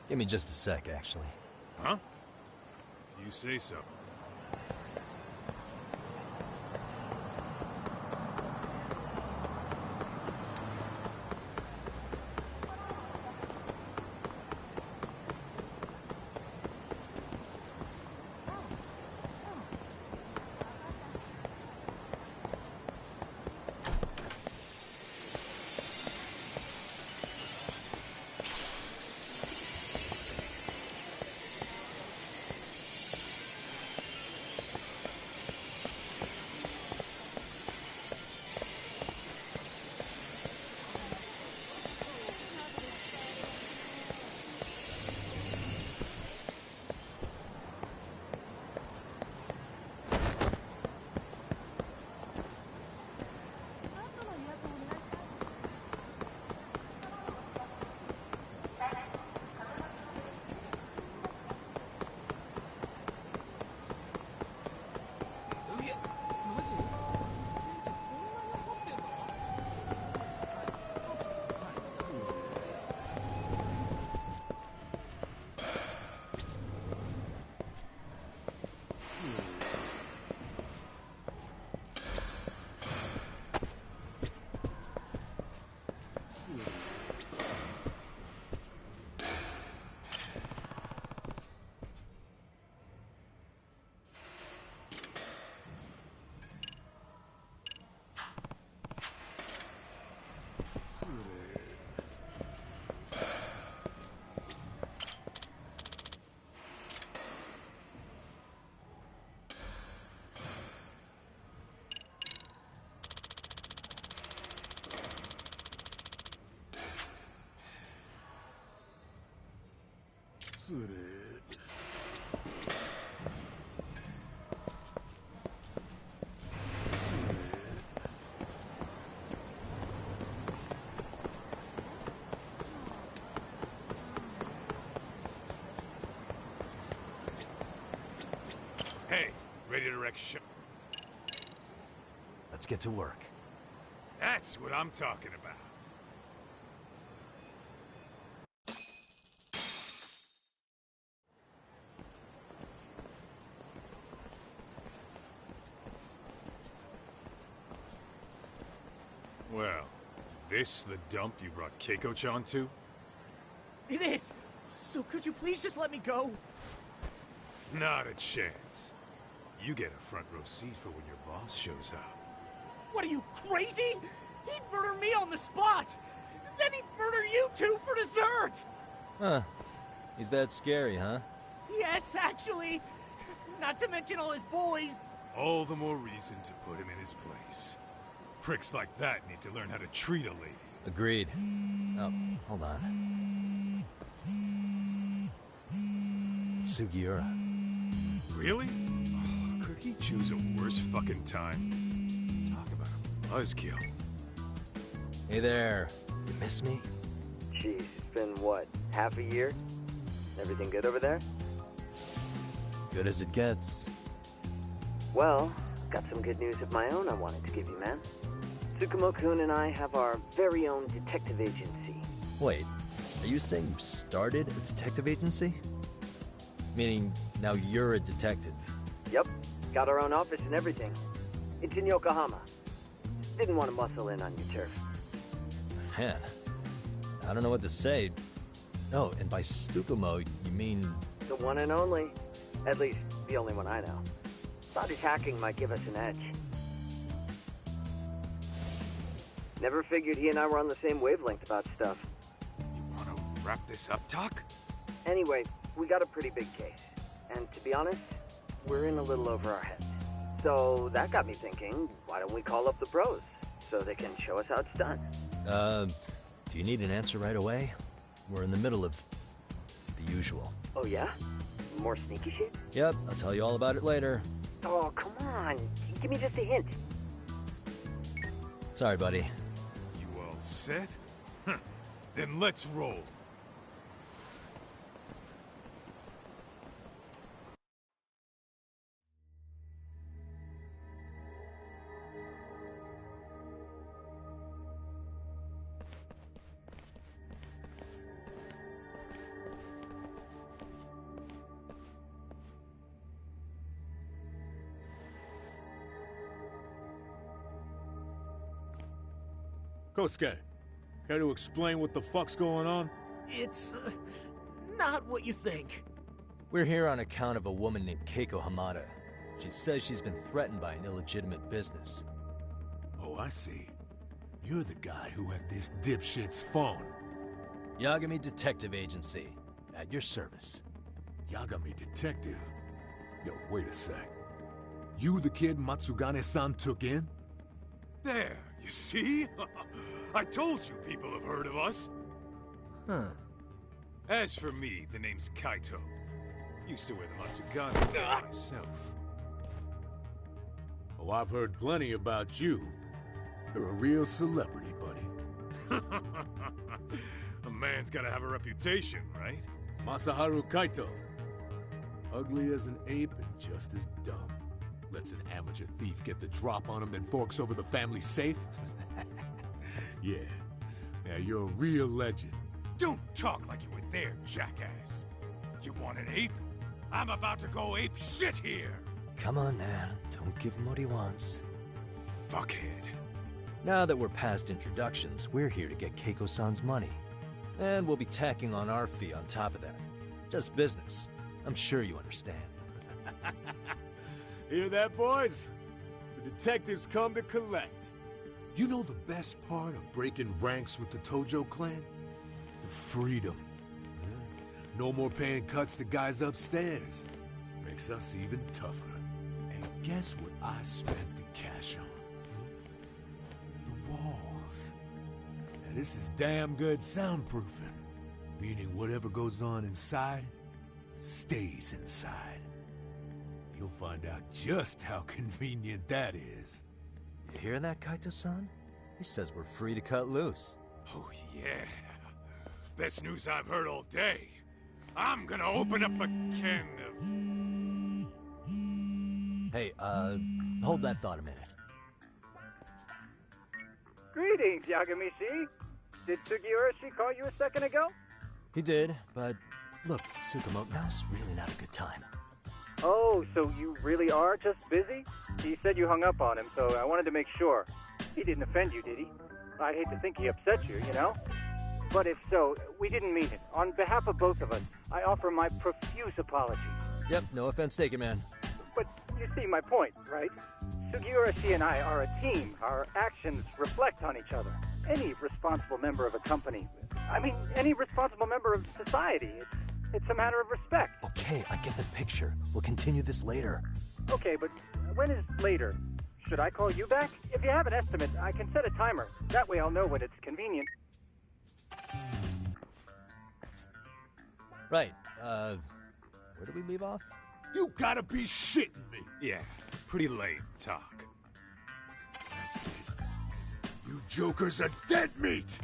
Give me just a sec, actually. Huh? If you say so. Hey, ready to wreck shop? Let's get to work. That's what I'm talking about. Well, this the dump you brought Keiko-chan to? It is! So could you please just let me go? Not a chance. You get a front row seat for when your boss shows up. What are you, crazy? He'd murder me on the spot! Then he'd murder you two for dessert! Huh. He's that scary, huh? Yes, actually. Not to mention all his boys. All the more reason to put him in his place. Pricks like that need to learn how to treat a lady. Agreed. Oh, hold on. Sugiura. Really? Oh, could he choose a worse fucking time? Talk about a buzzkill. Hey there. You miss me? Jeez, it's been what, half a year? Everything good over there? Good as it gets. Well, got some good news of my own I wanted to give you, man. Tsukumo-kun and I have our very own detective agency. Wait, are you saying you started a detective agency? Meaning, now you're a detective? Yep, got our own office and everything. It's in Yokohama. Didn't want to muscle in on your turf. Man, I don't know what to say. Oh, and by Tsukumo, you mean... The one and only. At least, the only one I know. Thought his hacking might give us an edge. Never figured he and I were on the same wavelength about stuff. You want to wrap this up, Doc? Anyway, we got a pretty big case. And to be honest, we're in a little over our heads. So that got me thinking, why don't we call up the pros? So they can show us how it's done. Do you need an answer right away? We're in the middle of the usual. Oh yeah? More sneaky shit? Yep, I'll tell you all about it later. Oh, come on. Give me just a hint. Sorry, buddy. You all set? Then let's roll. Kosuke, care to explain what the fuck's going on? It's, not what you think. We're here on account of a woman named Keiko Hamada. She says she's been threatened by an illegitimate business. Oh, I see. You're the guy who had this dipshit's phone. Yagami Detective Agency. At your service. Yagami Detective? Yo, wait a sec. You the kid Matsugane-san took in? There, you see? I told you people have heard of us. Huh. As for me, the name's Kaito. Used to wear the Matsugane band myself. Oh, I've heard plenty about you. You're a real celebrity, buddy. A man's gotta have a reputation, right? Masaharu Kaito. Ugly as an ape and just as dumb. Lets an amateur thief get the drop on him, then forks over the family safe? Yeah. Yeah, you're a real legend. Don't talk like you were there, jackass. You want an ape? I'm about to go ape shit here! Come on, man. Don't give him what he wants. Fuckhead. Now that we're past introductions, we're here to get Keiko-san's money. And we'll be tacking on our fee on top of that. Just business. I'm sure you understand. Hear that, boys? The detectives come to collect. You know the best part of breaking ranks with the Tojo clan? The freedom. No more paying cuts to guys upstairs. Makes us even tougher. And guess what I spent the cash on? The walls. Now this is damn good soundproofing. Meaning whatever goes on inside, stays inside. You'll find out just how convenient that is. You hear that, Kaito-san? He says we're free to cut loose. Oh, yeah. Best news I've heard all day. I'm gonna open up a can of... Hey, hold that thought a minute. Greetings, Yagami-shi. Did Sugiura-shi call you a second ago? He did, but look, Tsukumo, now's really not a good time. Oh, so you really are just busy? He said you hung up on him, so I wanted to make sure. He didn't offend you, did he? I'd hate to think he upset you, you know? But if so, we didn't mean it. On behalf of both of us, I offer my profuse apologies. Yep, no offense taken, man. But you see my point, right? Sugiura-shi and I are a team. Our actions reflect on each other. Any responsible member of a company, any responsible member of society, it's a matter of respect. Okay, I get the picture. We'll continue this later. Okay, but when is later? Should I call you back? If you have an estimate, I can set a timer. That way I'll know when it's convenient. Right, where did we leave off? You gotta be shitting me! Yeah, pretty lame talk. That's it. You jokers are dead meat!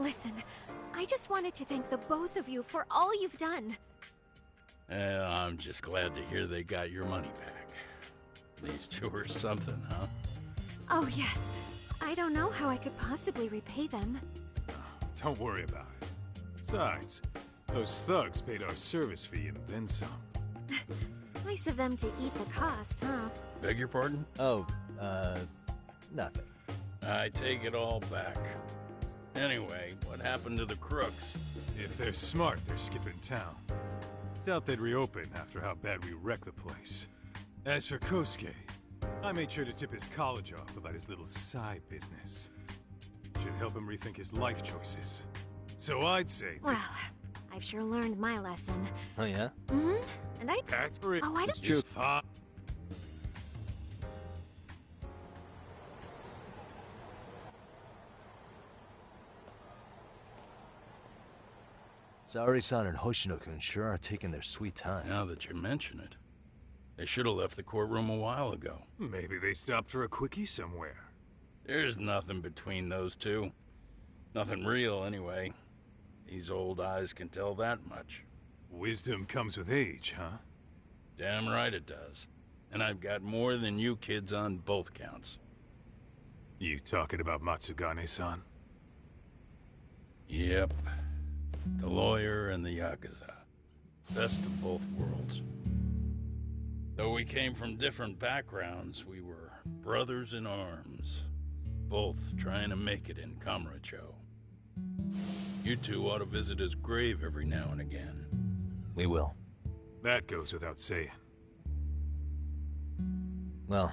Listen, I just wanted to thank the both of you for all you've done. I'm just glad to hear they got your money back. These two are something, huh? Oh, yes. I don't know how I could possibly repay them. Don't worry about it. Besides, those thugs paid our service fee and then some. Nice of them to eat the cost, huh? Beg your pardon? Oh, nothing. I take it all back. Anyway, what happened to the crooks? If they're smart, they're skipping town. Doubt they'd reopen after how bad we wrecked the place. As for Kosuke, I made sure to tip his college off about his little side business. Should help him rethink his life choices. So I'd say... Well, I've sure learned my lesson. Oh, yeah? Mm-hmm. And I... That's for it. Oh, I don't... It's fine. Saori-san and Hoshino-kun sure are taking their sweet time. Now that you mention it, they should have left the courtroom a while ago. Maybe they stopped for a quickie somewhere. There's nothing between those two. Nothing real, anyway. These old eyes can tell that much. Wisdom comes with age, huh? Damn right it does. And I've got more than you kids on both counts. You talking about Matsugane-san? Yep. The lawyer and the Yakuza. Best of both worlds. Though we came from different backgrounds, we were brothers in arms. Both trying to make it in Kamurocho. You two ought to visit his grave every now and again. We will. That goes without saying. Well,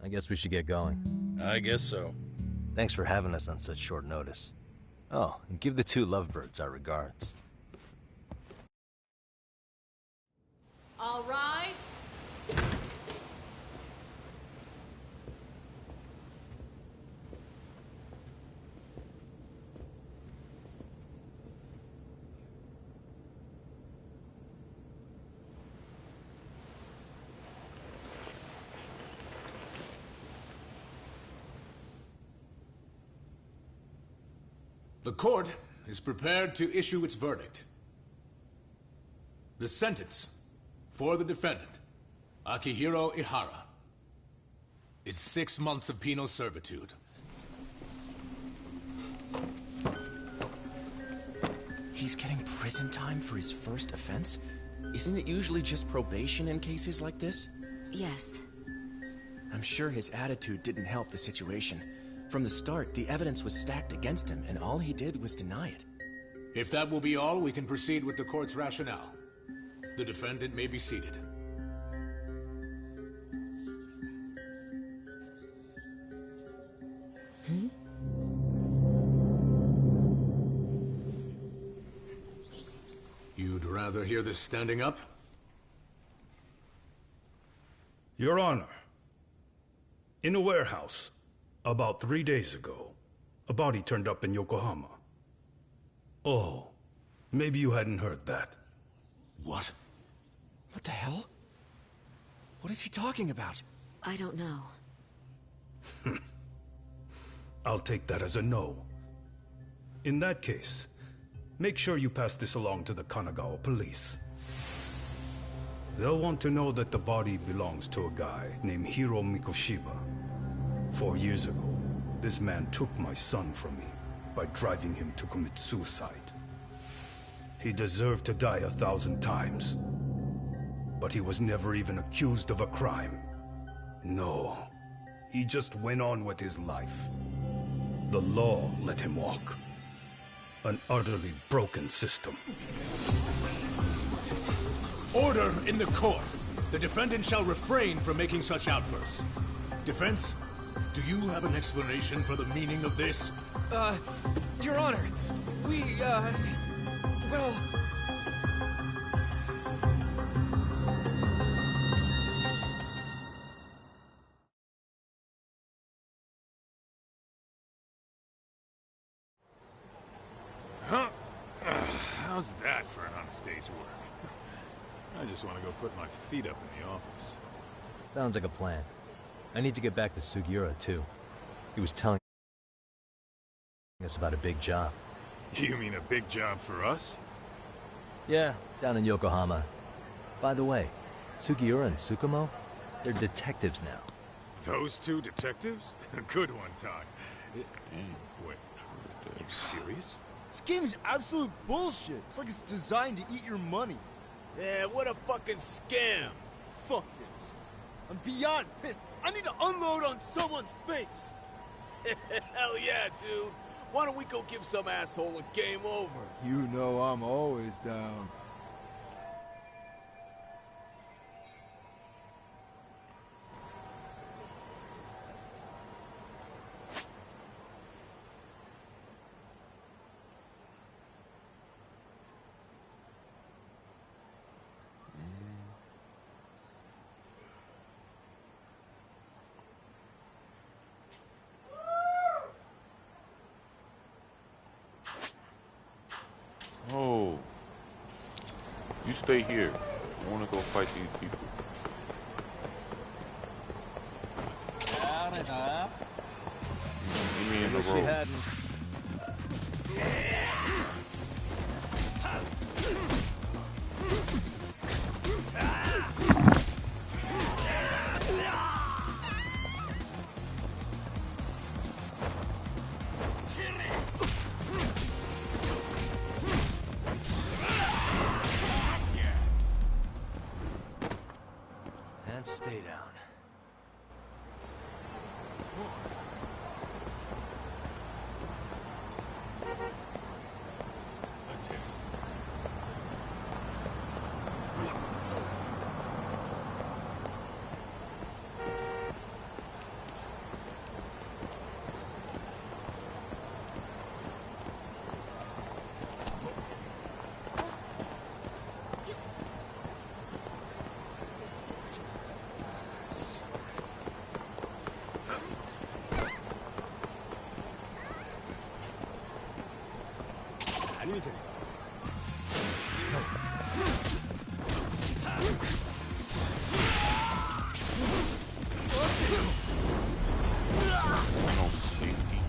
I guess we should get going. I guess so. Thanks for having us on such short notice. Oh, and give the two lovebirds our regards. All rise. The court is prepared to issue its verdict. The sentence for the defendant, Akihiro Ihara, is 6 months of penal servitude. He's getting prison time for his first offense? Isn't it usually just probation in cases like this? Yes. I'm sure his attitude didn't help the situation. From the start, the evidence was stacked against him, and all he did was deny it. If that will be all, we can proceed with the court's rationale. The defendant may be seated. You'd rather hear this standing up? Your Honor, in a warehouse, about 3 days ago, a body turned up in Yokohama. Oh, maybe you hadn't heard that. What? What the hell? What is he talking about? I don't know. I'll take that as a no. In that case, make sure you pass this along to the Kanagawa police. They'll want to know that the body belongs to a guy named Hiro Mikoshiba. 4 years ago, this man took my son from me by driving him to commit suicide. He deserved to die 1,000 times, but he was never even accused of a crime. No, he just went on with his life. The law let him walk. An utterly broken system. Order in the court! The defendant shall refrain from making such outbursts. Defense? Do you have an explanation for the meaning of this? Your Honor, well... Huh? How's that for an honest day's work? I just want to go put my feet up in the office. Sounds like a plan. I need to get back to Sugiura, too. He was telling us about a big job. You mean a big job for us? Yeah, down in Yokohama. By the way, Sugiura and Tsukumo, they're detectives now. Those two detectives? Good one, Todd. Wait, you serious? This game's absolute bullshit. It's like it's designed to eat your money. Yeah, what a fucking scam. Fuck this. I'm beyond pissed. I need to unload on someone's face. Hell yeah, dude. Why don't we go give some asshole a game over? You know I'm always down. Oh, you stay here. I want to go fight these people. Leave me in the Wish you road. hadn't. And stay down. Let's hit it. No safety.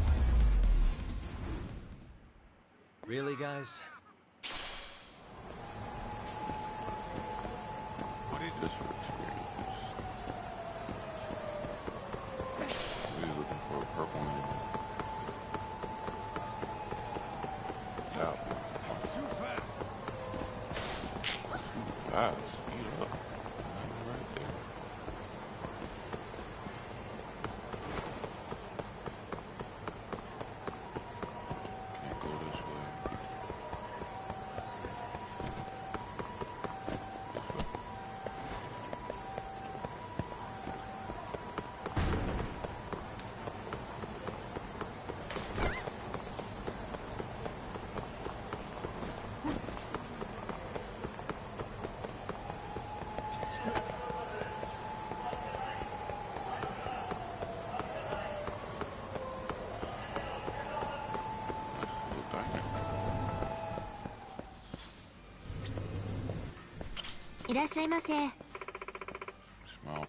Really, guys? What is This for experience. We're looking for a purple one. Tap. Too fast. Too fast. Speed up. Right there. Can't go this way. This way. Nice little diner. いらっしゃいませ。 Smile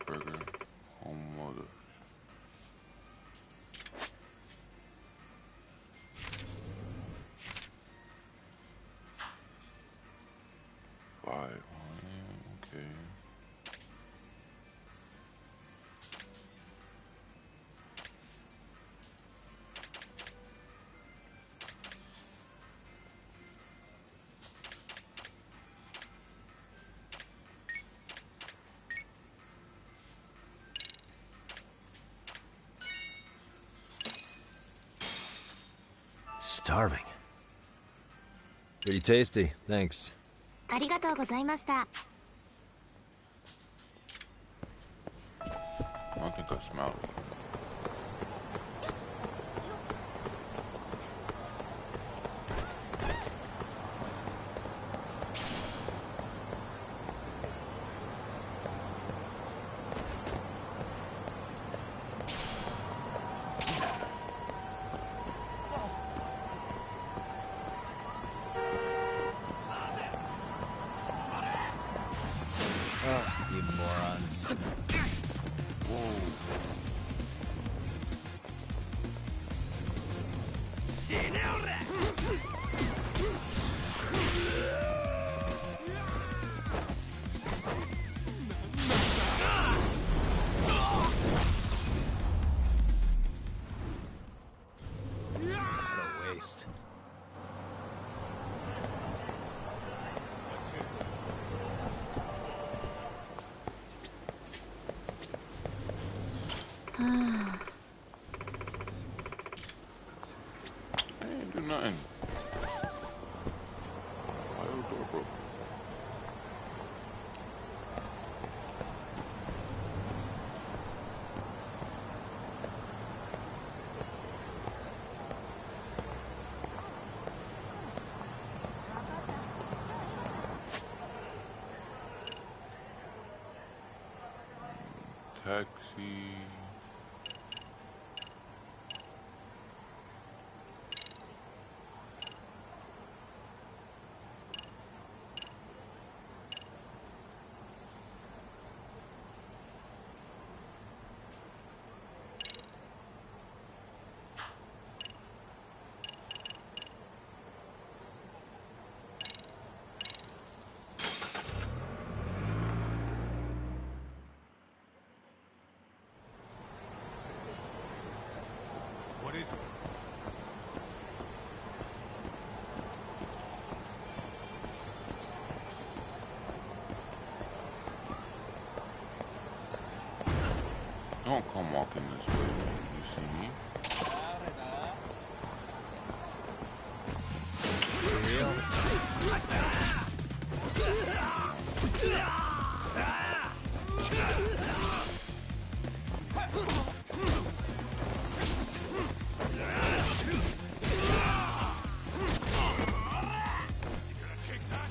Burger. Home Motors. Five. Oh, yeah, okay. Starving. Pretty tasty, thanks. ありがとうございました。 I don't think I smell it. Oh, you morons. Whoa. waste. I didn't do nothing. Why the door broke? Taxi. What is it? Don't come walking this way. You see me? For real?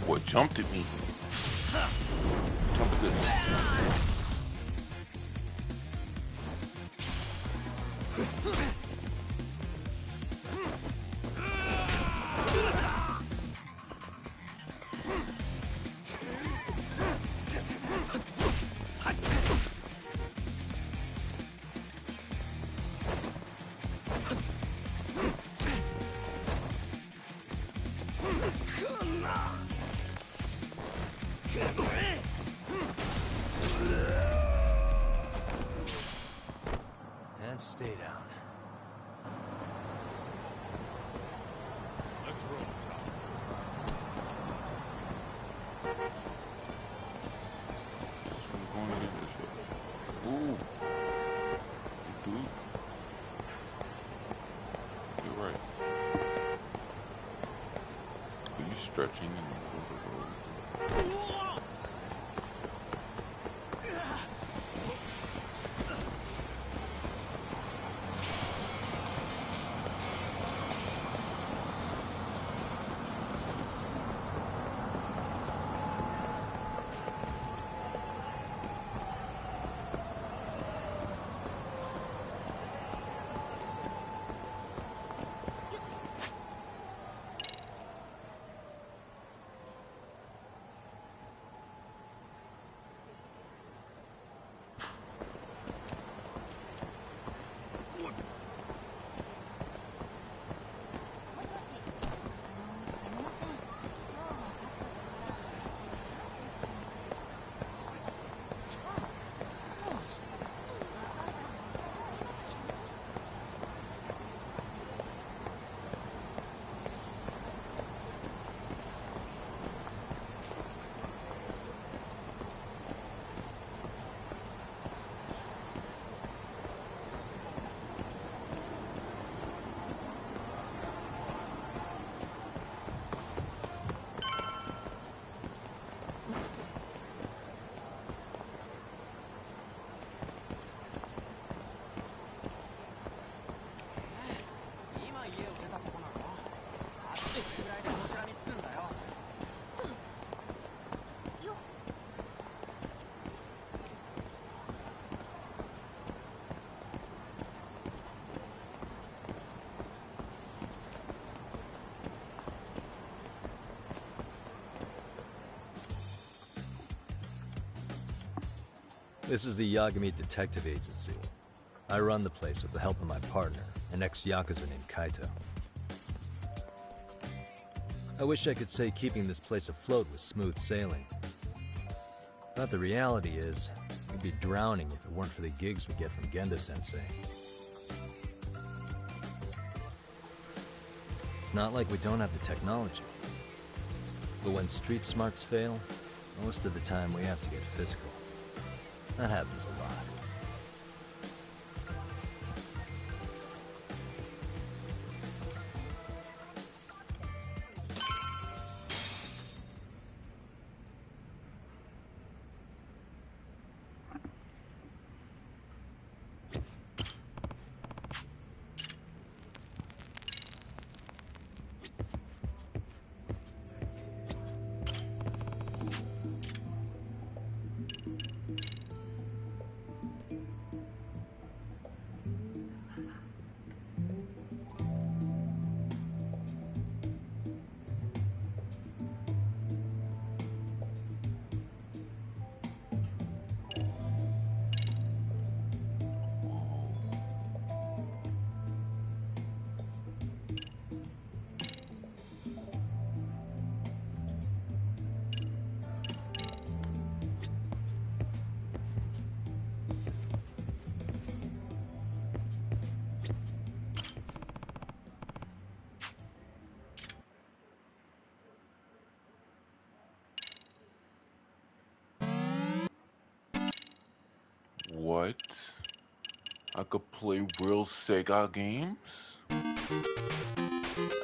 What jumped at me? Jump this. And stay down. Let's roll, Tom. I'm going to get this way. Ooh. Dude. You're right. Are you stretching in the middle of the road? This is the Yagami Detective Agency. I run the place with the help of my partner, an ex-Yakuza named Kaito. I wish I could say keeping this place afloat was smooth sailing. But the reality is, we'd be drowning if it weren't for the gigs we get from Genda-sensei. It's not like we don't have the technology. But when street smarts fail, most of the time we have to get physical. That happens a lot. What? I could play real Sega games?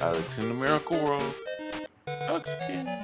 Alex in the Miracle World. Alex again.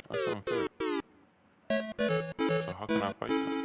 That's unfair. So how can I fight them?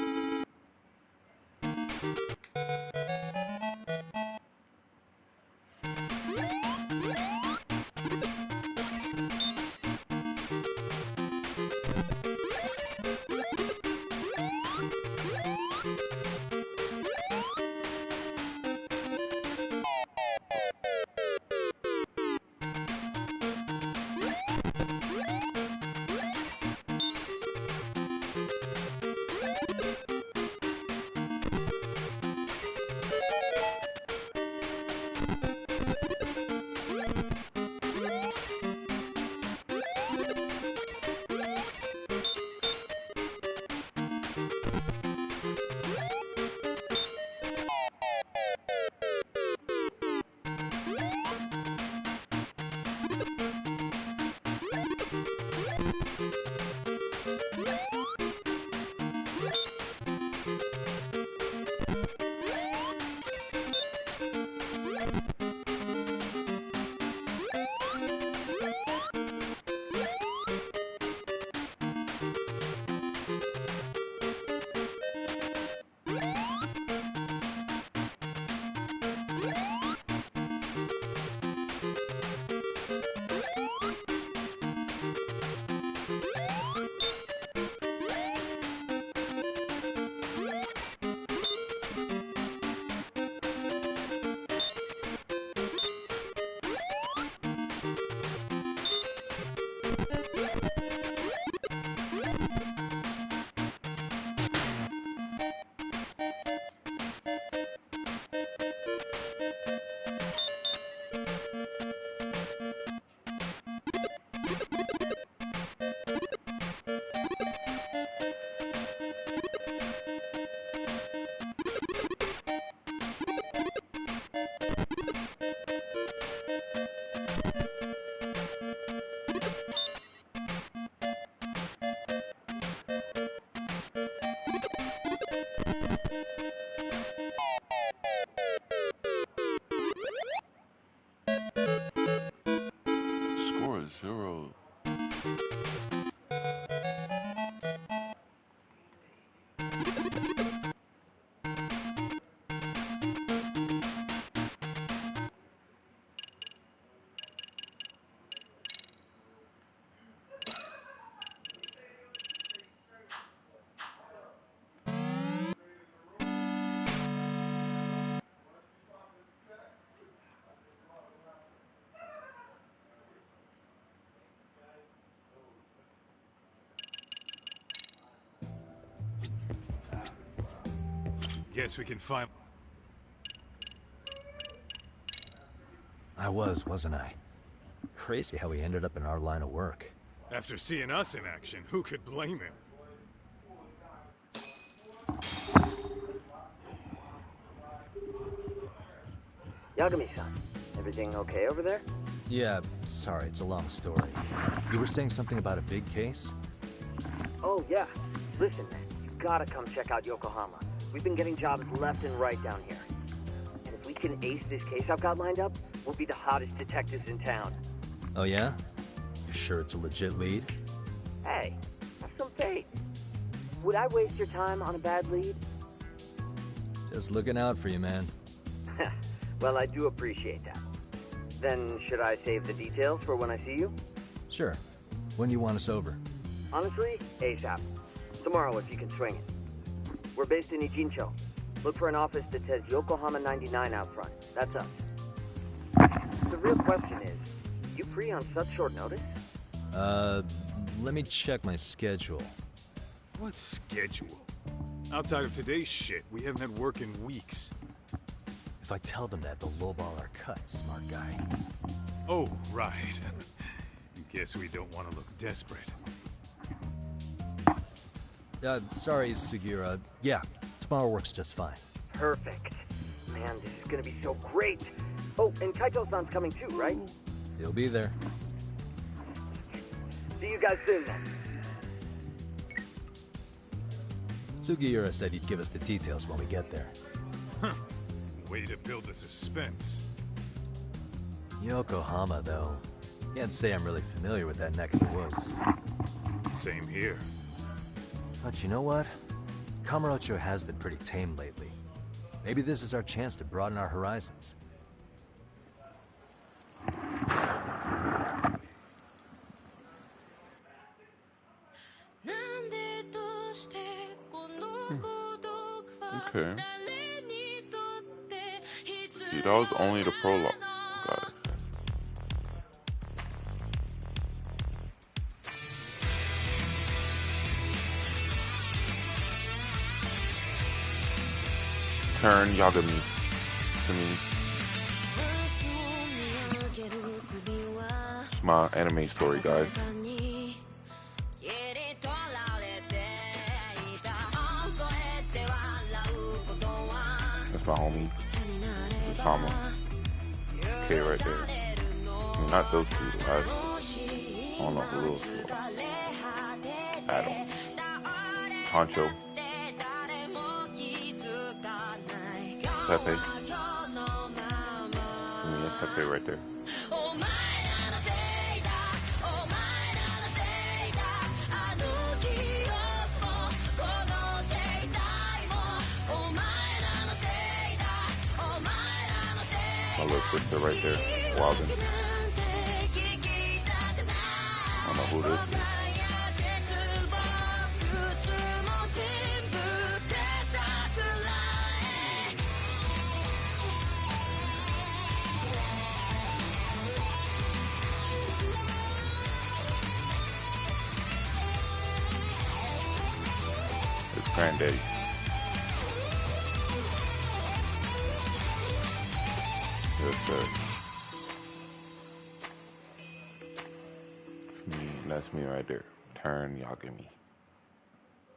Guess we can find... I wasn't I? Crazy how he ended up in our line of work. After seeing us in action, who could blame him? Yagami-san, everything okay over there? Yeah, sorry, it's a long story. You were saying something about a big case? Oh, yeah. Listen, man, you gotta come check out Yokohama. We've been getting jobs left and right down here. And if we can ace this case I've got lined up, we'll be the hottest detectives in town. Oh yeah? You sure it's a legit lead? Hey, have some faith. Would I waste your time on a bad lead? Just looking out for you, man. Well, I do appreciate that. Then, should I save the details for when I see you? Sure. When you want us over? Honestly, ASAP. Tomorrow, if you can swing it. We're based in Ijincho. Look for an office that says Yokohama 99 out front. That's us. The real question is, you free on such short notice? Let me check my schedule. What schedule? Outside of today's shit, we haven't had work in weeks. If I tell them that, they'll lowball our cut, smart guy. Oh, right. Guess we don't want to look desperate. Sorry, Sugiura. Yeah, tomorrow works just fine. Perfect. Man, this is gonna be so great. Oh, and Kaito-san's coming too, right? He'll be there. See you guys soon, then. Sugiura said he'd give us the details when we get there. Huh. Way to build the suspense. Yokohama, though. Can't say I'm really familiar with that neck of the woods. Same here. But you know what? Kamurocho has been pretty tame lately. Maybe this is our chance to broaden our horizons. Okay. See, that was only the prologue, guys. Turn Yagami to me. It's my anime story, guys. That's my homie, Tama. Okay, right there. I mean, not those two. I don't know who those two are. Adam. Honcho. Pepe. I mean, that's Pepe right there. My little sister right there, Walden. I don't know who this is. It's Granddaddy. Yes, sir. That's me right there. Turn Yagami.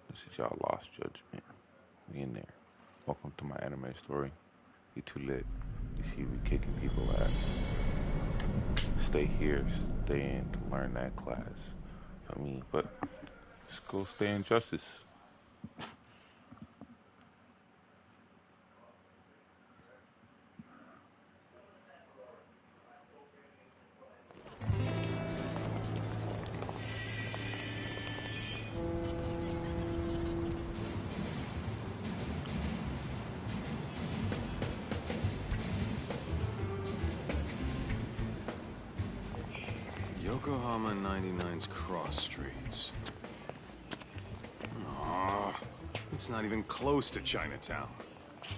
This is y'all lost judgment. We in there. Welcome to my anime story. We too lit. You see, we kicking people ass. Stay here, stay in to learn that class. I mean, but let's go stay in justice. Yokohama 99's cross streets. Aw, it's not even close to Chinatown.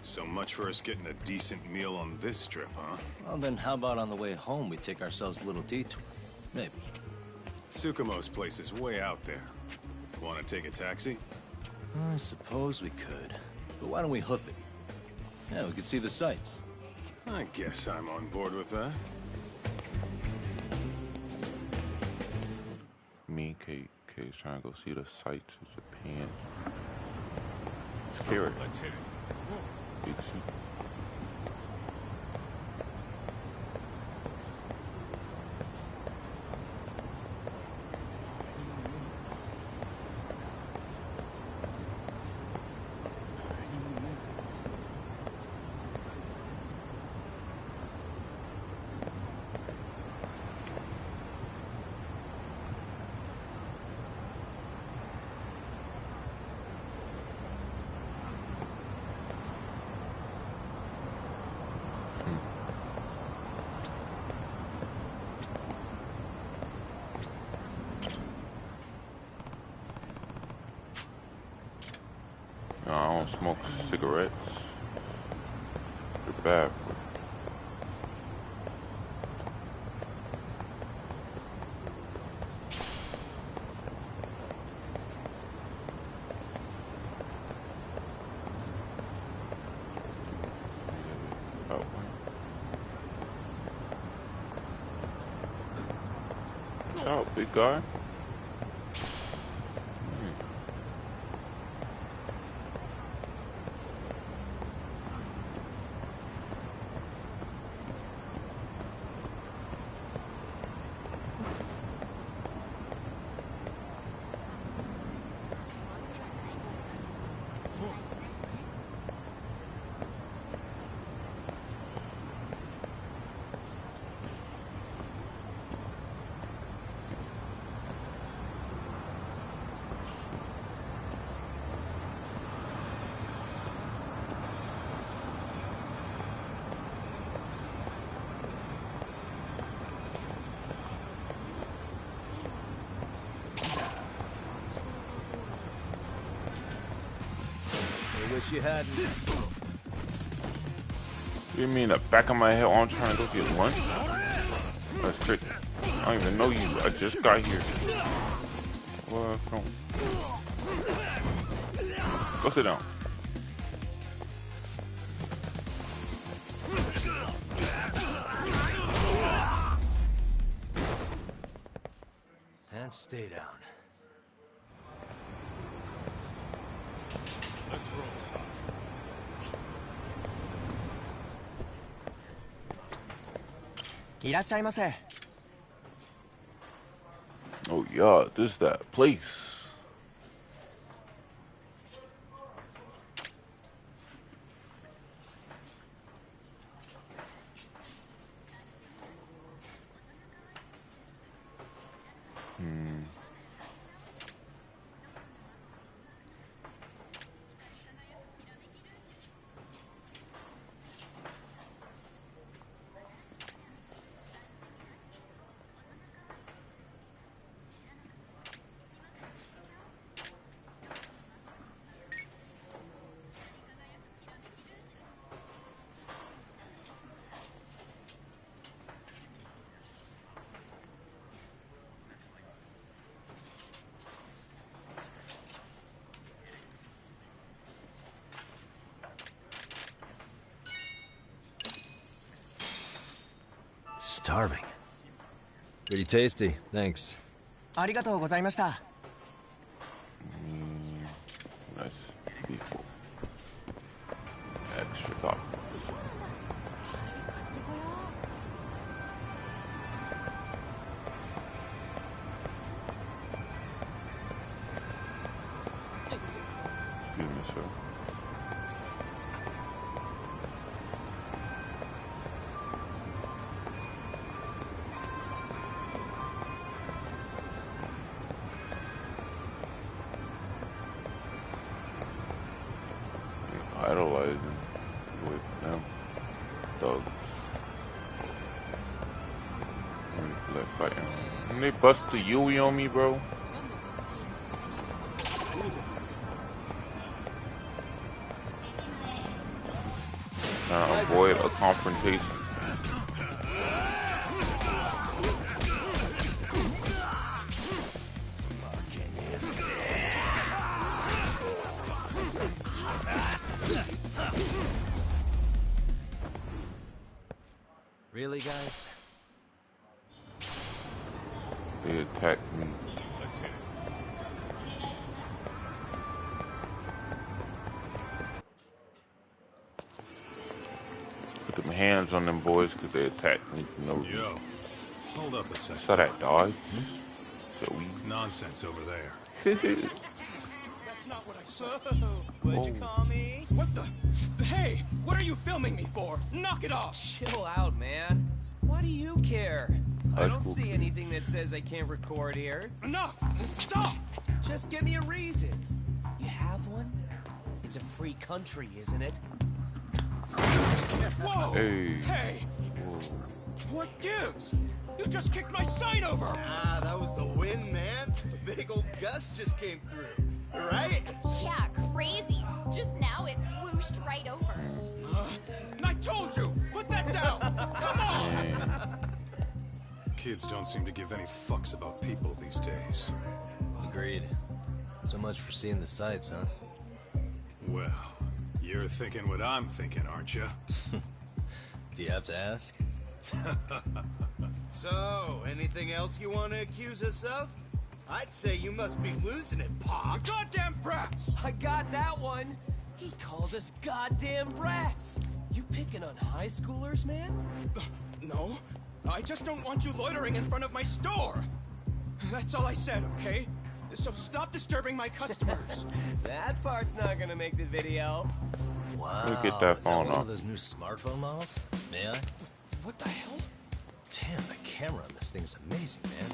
So much for us getting a decent meal on this strip, huh? Well, then how about on the way home we take ourselves a little detour? Maybe. Tsukumo's place is way out there. Want to take a taxi? I suppose we could. But why don't we hoof it? Yeah, we could see the sights. I guess I'm on board with that. Me and K's trying to go see the sights of Japan. Scary. Let's hit it. Big shit. No, I don't smoke cigarettes. They're bad for you. What's up, big guy? Wish you hadn't. You mean the back of my head while I'm trying to go get lunch? That's crazy. I don't even know you. I just got here. Well, come on. Go sit down. And stay down. Let's roll, Tom. Oh yeah, this is that place. Starving. Pretty tasty, thanks. ありがとうございました。 Nice beef. Extra thought. Excuse me, sir. Idolizing with them thugs. Didn't they bust the Yui on me, bro? Trying to avoid a confrontation. Really, guys? They attacked me. Let's hit it. Put them hands on them boys because they attacked me for no reason. Yo, hold up a second. Saw that dog? So Nonsense over there. That's not what I said. What'd you call me? What the? Hey, what are you filming me for? Knock it off! Chill out, man. Why do you care? I don't see anything that says I can't record here. Enough! Stop! Just give me a reason. You have one? It's a free country, isn't it? Whoa! Hey. Hey! Whoa. What gives? You just kicked my sign over! Ah, that was the wind, man. A big old gust just came through. Right? Yeah, crazy. Just now it whooshed right over. I told you! Put that down! Come on! Kids don't seem to give any fucks about people these days. Agreed. So much for seeing the sights, huh? Well, you're thinking what I'm thinking, aren't you? Do you have to ask? So, anything else you want to accuse us of? I'd say you must be losing it, Pops. You goddamn brats! I got that one! He called us goddamn brats! You picking on high schoolers, man? No, I just don't want you loitering in front of my store. That's all I said, okay? So stop disturbing my customers. That part's not gonna make the video. Wow, Let me get that is phone one off. of those new smartphone models? May I? What the hell? Damn, the camera on this thing's amazing, man.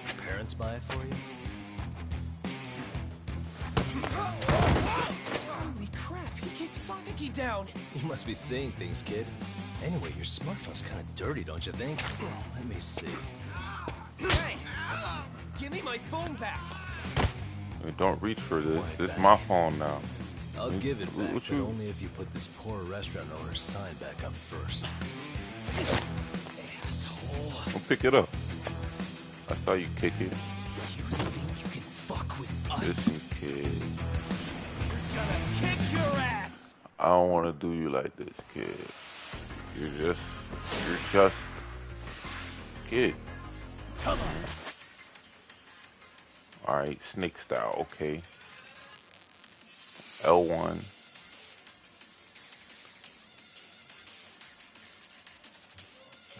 Your parents buy it for you? Holy crap, he kicked Sakaki down! You must be seeing things, kid. Anyway, your smartphone's kind of dirty, don't you think? Let me see. Hey! Give me my phone back! Hey, don't reach for this. This is my phone now. I'll give it back, What but you? only if you put this poor restaurant owner's sign back up first. Asshole. Don't pick it up. I saw you kick it. You think you can fuck with us? Listen, kid. You're gonna kick your ass! I don't want to do you like this, kid. You're just kid. Come on. Alright, snake style, okay. L1.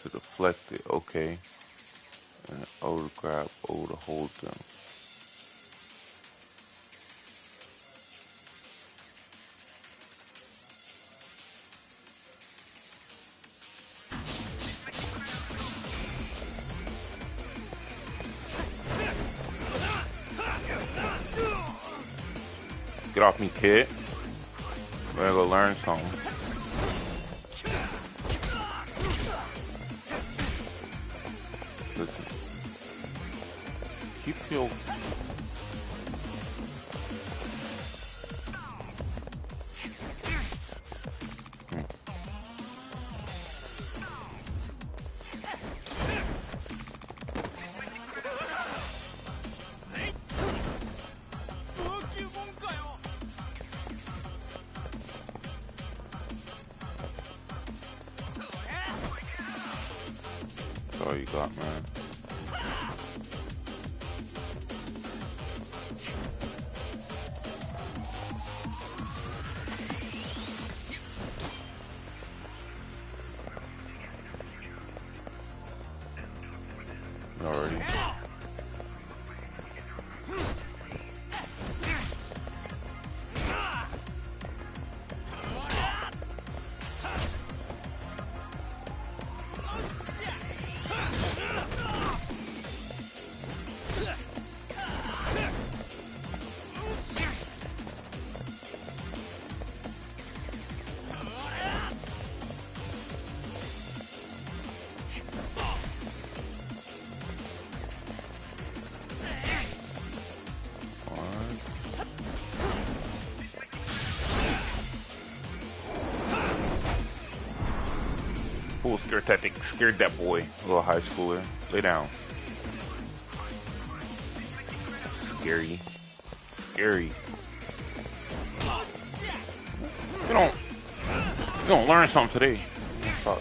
To deflect it, okay. And O to grab, O to hold them. Get off me, kid. We're gonna go learn something. Listen. Keep your... That's all you got, man. Already. Full scare tactic scared that boy, a little high schooler. Lay down. Scary. Scary. You don't learn something today. Fuck.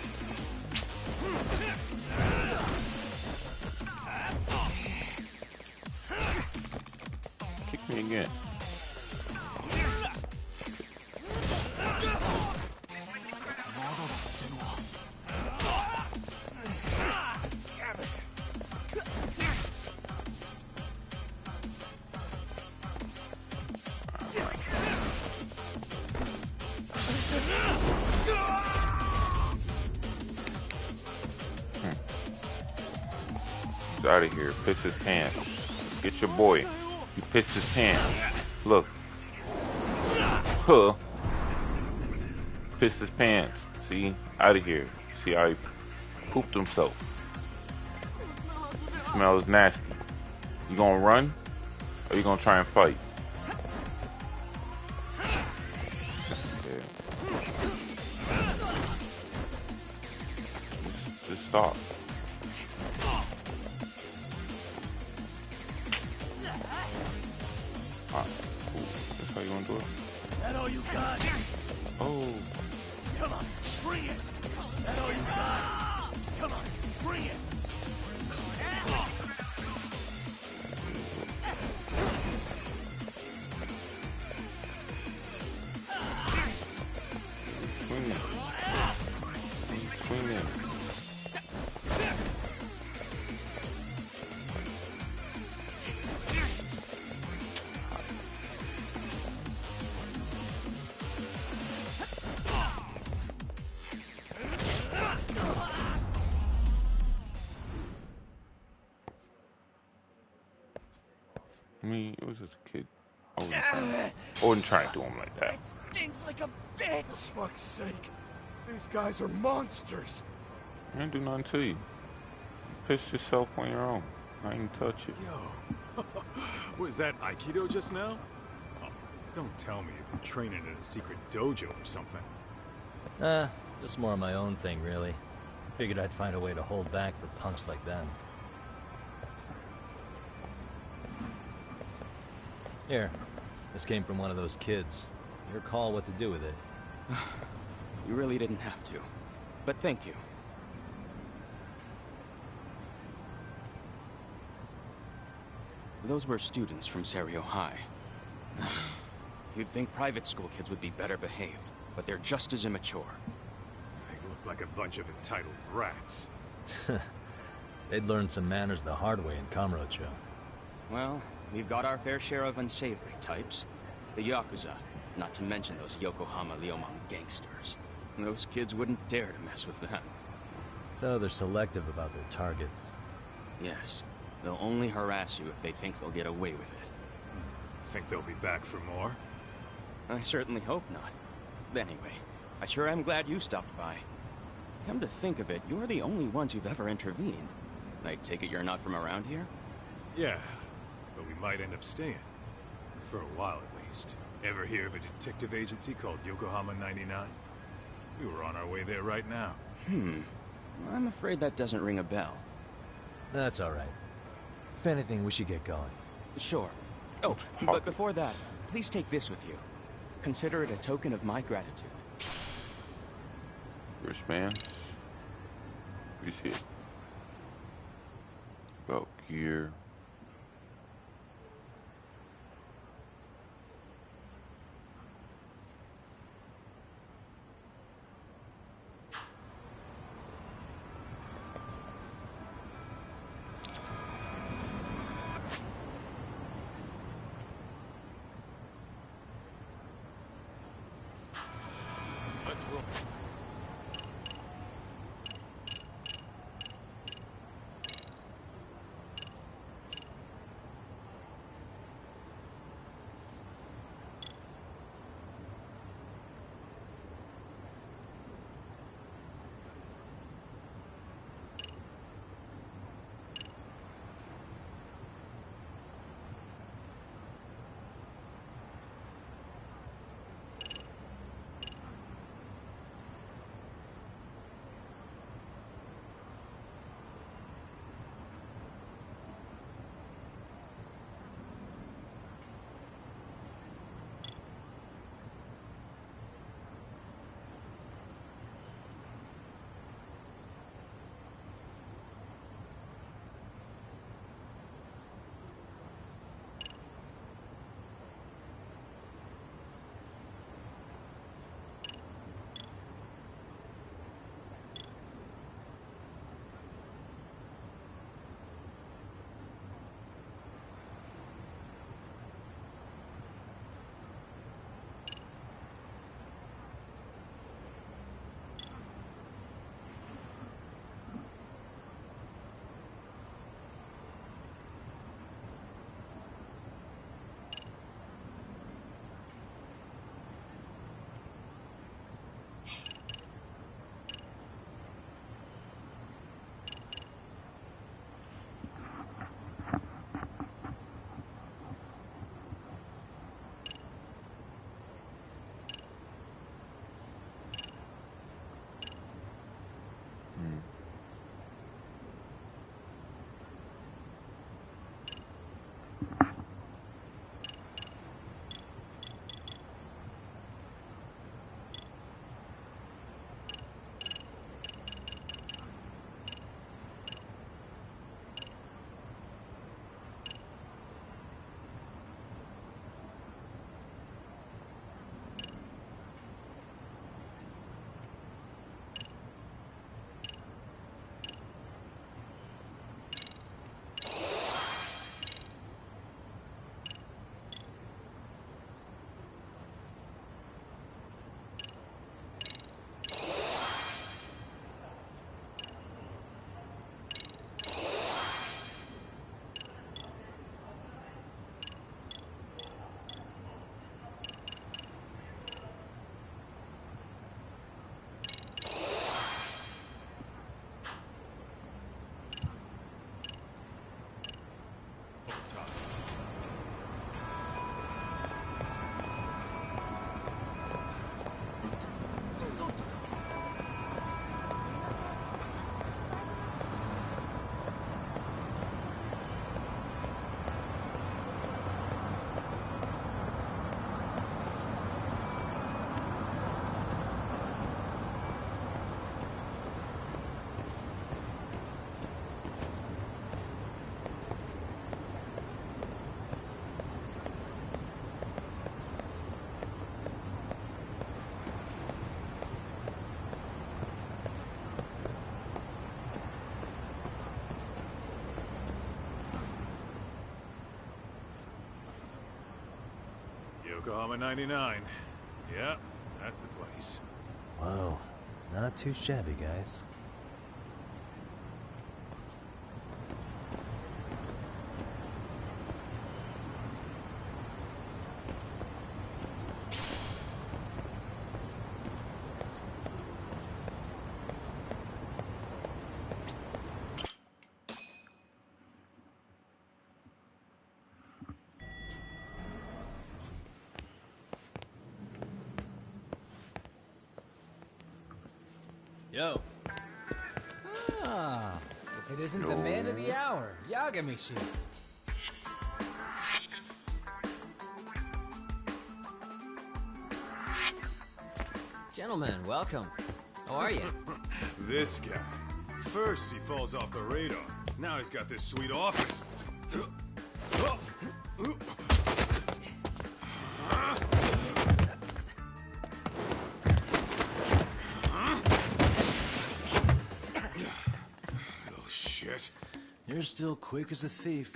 again. He's out of here. Piss his pants. Get your boy. He pissed his pants. Look. Huh. Pissed his pants. See? Out of here. See how he pooped himself. Smells nasty. You gonna run? Or you gonna try and fight? Yeah. Just stop. Ah, cool. That's how you wanna do it? That all you got? Oh. Come on, bring it! That all you got? Come on, bring it! Swing in. I mean, it was just a kid. I wouldn't try to do him like that. It stinks like a bitch! For fuck's sake. These guys are monsters. I didn't do nothing to you. You pissed yourself on your own. I didn't touch you. Yo. Was that Aikido just now? Oh, don't tell me you've been training in a secret dojo or something. Just more of my own thing, really. Figured I'd find a way to hold back for punks like them. Here, this came from one of those kids. Your call what to do with it. You really didn't have to. But thank you. Those were students from Serio High. You'd think private school kids would be better behaved, but they're just as immature. They look like a bunch of entitled brats. They'd learned some manners the hard way in Kamurocho. Well, we've got our fair share of unsavory types. The Yakuza, not to mention those Yokohama Liomang gangsters. Those kids wouldn't dare to mess with them. So they're selective about their targets. Yes. They'll only harass you if they think they'll get away with it. Think they'll be back for more? I certainly hope not. But anyway, I sure am glad you stopped by. Come to think of it, you're the only ones who've ever intervened. I take it you're not from around here? Yeah, but we might end up staying. For a while at least. Ever hear of a detective agency called Yokohama 99? We were on our way there right now. I'm afraid that doesn't ring a bell. That's all right. If anything, we should get going. Sure. Oh, but before that, please take this with you. Consider it a token of my gratitude. Wristband. You see it. Belt gear. Let's roll. Yokohama 99. Yeah, that's the place. Whoa, not too shabby, guys. Yo. Ah, if it isn't the man of the hour, Yagami-shi. Gentlemen, welcome. How are you? This guy. First he falls off the radar. Now he's got this sweet office. Little shit. You're still quick as a thief.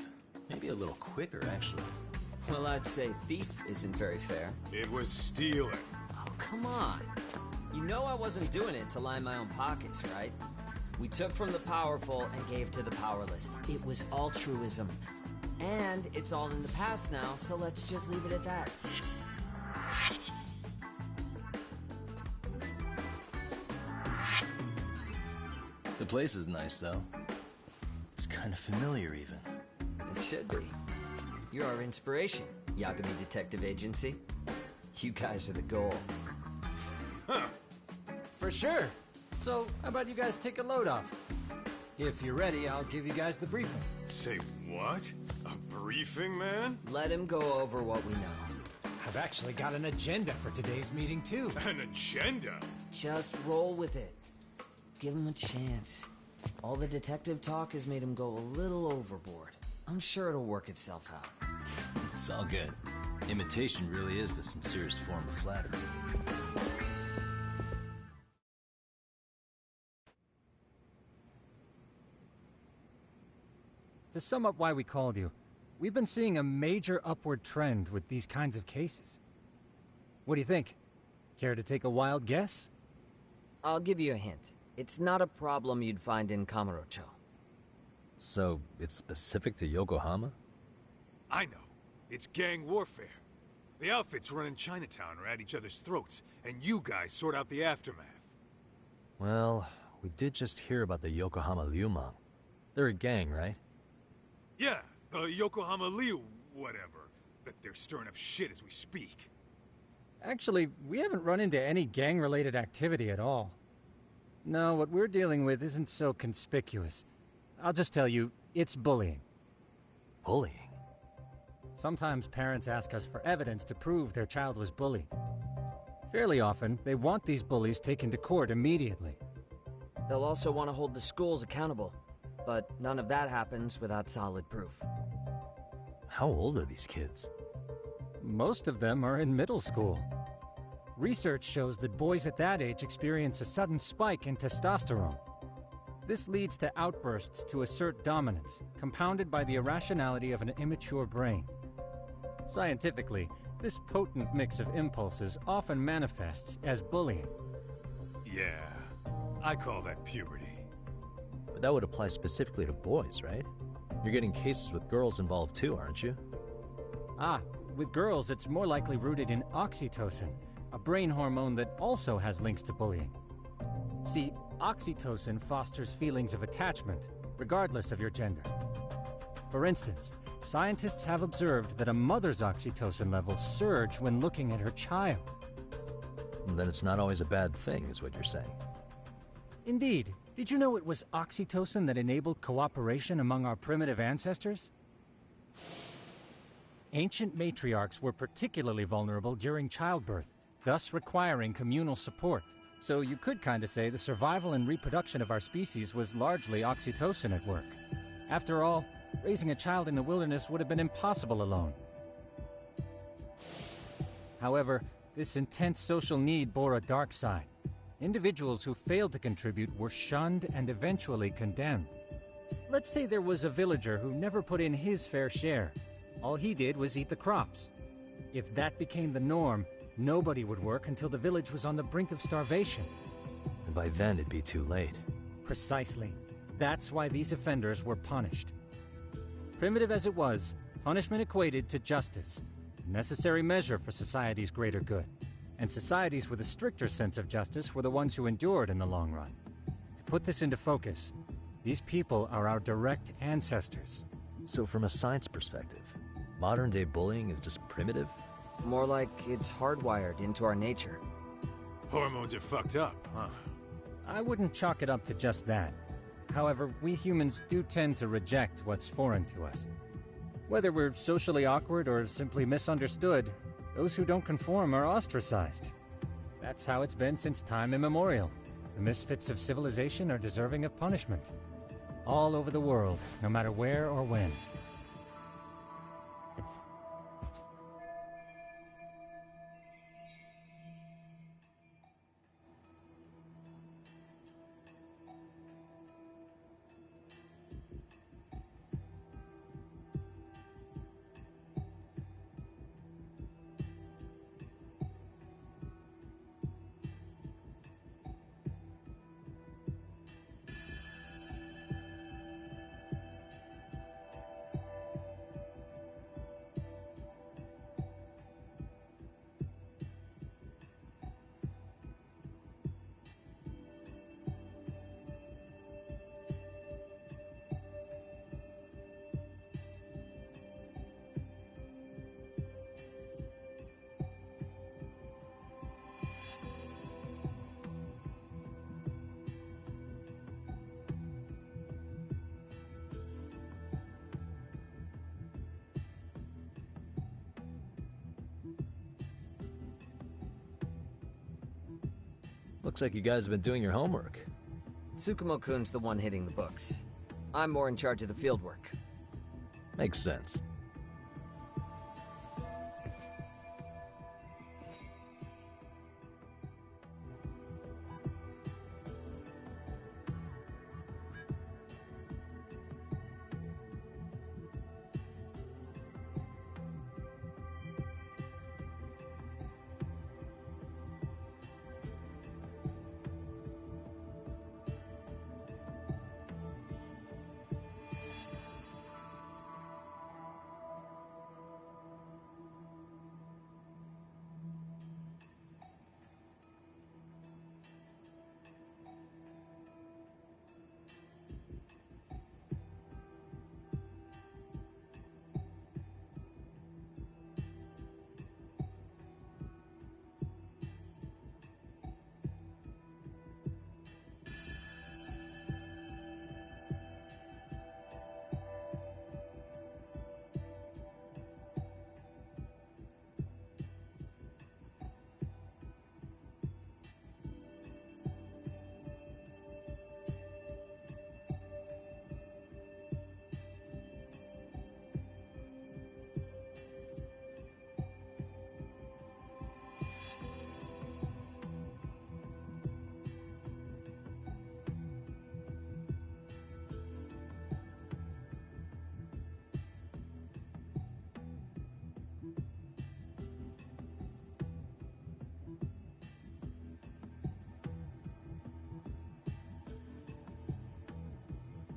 Maybe a little quicker, actually. Well, I'd say thief isn't very fair. It was stealing. Oh, come on. You know I wasn't doing it to line my own pockets, right? We took from the powerful and gave to the powerless. It was altruism. And it's all in the past now, so let's just leave it at that. The place is nice, though. It's kind of familiar, even. It should be. You're our inspiration, Yagami Detective Agency. You guys are the goal. For sure. So, how about you guys take a load off? If you're ready, I'll give you guys the briefing. Say what? A briefing, man? Let him go over what we know. I've actually got an agenda for today's meeting, too. An agenda? Just roll with it. Give him a chance. All the detective talk has made him go a little overboard. I'm sure it'll work itself out. It's all good. Imitation really is the sincerest form of flattery. To sum up why we called you, we've been seeing a major upward trend with these kinds of cases. What do you think? Care to take a wild guess? I'll give you a hint. It's not a problem you'd find in Kamurocho. So, it's specific to Yokohama? I know. It's gang warfare. The outfits running Chinatown are at each other's throats, and you guys sort out the aftermath. Well, we did just hear about the Yokohama Liumang. They're a gang, right? Yeah, the Yokohama Liu whatever. But they're stirring up shit as we speak. Actually, we haven't run into any gang-related activity at all. No, what we're dealing with isn't so conspicuous. I'll just tell you, it's bullying. Bullying? Sometimes parents ask us for evidence to prove their child was bullied. Fairly often, they want these bullies taken to court immediately. They'll also want to hold the schools accountable, but none of that happens without solid proof. How old are these kids? Most of them are in middle school. Research shows that boys at that age experience a sudden spike in testosterone. This leads to outbursts to assert dominance, compounded by the irrationality of an immature brain. Scientifically, this potent mix of impulses often manifests as bullying. Yeah, I call that puberty. But that would apply specifically to boys, right? You're getting cases with girls involved too, aren't you? Ah, with girls it's more likely rooted in oxytocin, a brain hormone that also has links to bullying. See, oxytocin fosters feelings of attachment, regardless of your gender. For instance, scientists have observed that a mother's oxytocin levels surge when looking at her child. Then it's not always a bad thing, is what you're saying. Indeed. Did you know it was oxytocin that enabled cooperation among our primitive ancestors? Ancient matriarchs were particularly vulnerable during childbirth, thus requiring communal support. So you could kinda say the survival and reproduction of our species was largely oxytocin at work. After all, raising a child in the wilderness would have been impossible alone. However, this intense social need bore a dark side. Individuals who failed to contribute were shunned and eventually condemned. Let's say there was a villager who never put in his fair share. All he did was eat the crops. If that became the norm, nobody would work until the village was on the brink of starvation. And by then it'd be too late. Precisely. That's why these offenders were punished. Primitive as it was, punishment equated to justice, a necessary measure for society's greater good. And societies with a stricter sense of justice were the ones who endured in the long run. To put this into focus, these people are our direct ancestors. So from a science perspective, modern-day bullying is just primitive? More like it's hardwired into our nature. Hormones are fucked up, huh? I wouldn't chalk it up to just that. However, we humans do tend to reject what's foreign to us. Whether we're socially awkward or simply misunderstood, those who don't conform are ostracized. That's how it's been since time immemorial. The misfits of civilization are deserving of punishment. All over the world, no matter where or when. Looks like you guys have been doing your homework. Tsukumo-kun's the one hitting the books. I'm more in charge of the fieldwork. Makes sense.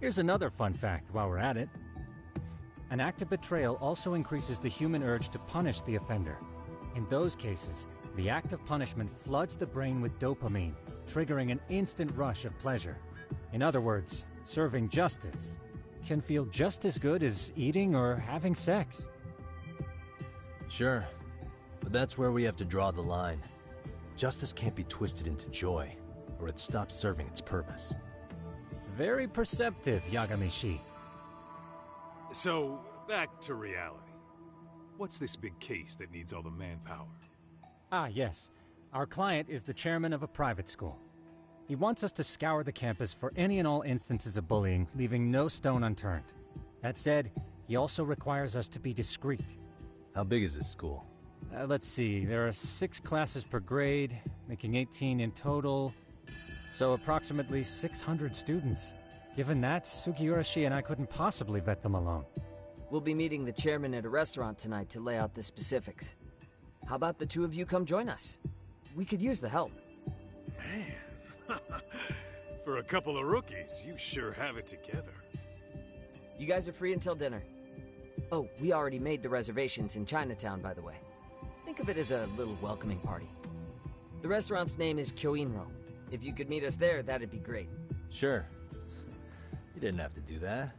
Here's another fun fact while we're at it. An act of betrayal also increases the human urge to punish the offender. In those cases, the act of punishment floods the brain with dopamine, triggering an instant rush of pleasure. In other words, serving justice can feel just as good as eating or having sex. Sure, but that's where we have to draw the line. Justice can't be twisted into joy, or it stops serving its purpose. Very perceptive, Yagami-shi. So, back to reality. What's this big case that needs all the manpower? Ah, yes. Our client is the chairman of a private school. He wants us to scour the campus for any and all instances of bullying, leaving no stone unturned. That said, he also requires us to be discreet. How big is this school? Let's see, there are 6 classes per grade, making 18 in total. So approximately 600 students. Given that, Sugiurashi and I couldn't possibly vet them alone. We'll be meeting the chairman at a restaurant tonight to lay out the specifics. How about the two of you come join us? We could use the help. Man, for a couple of rookies, you sure have it together. You guys are free until dinner. Oh, we already made the reservations in Chinatown, by the way. Think of it as a little welcoming party. The restaurant's name is Kyoinro. If you could meet us there, that'd be great. Sure. You didn't have to do that.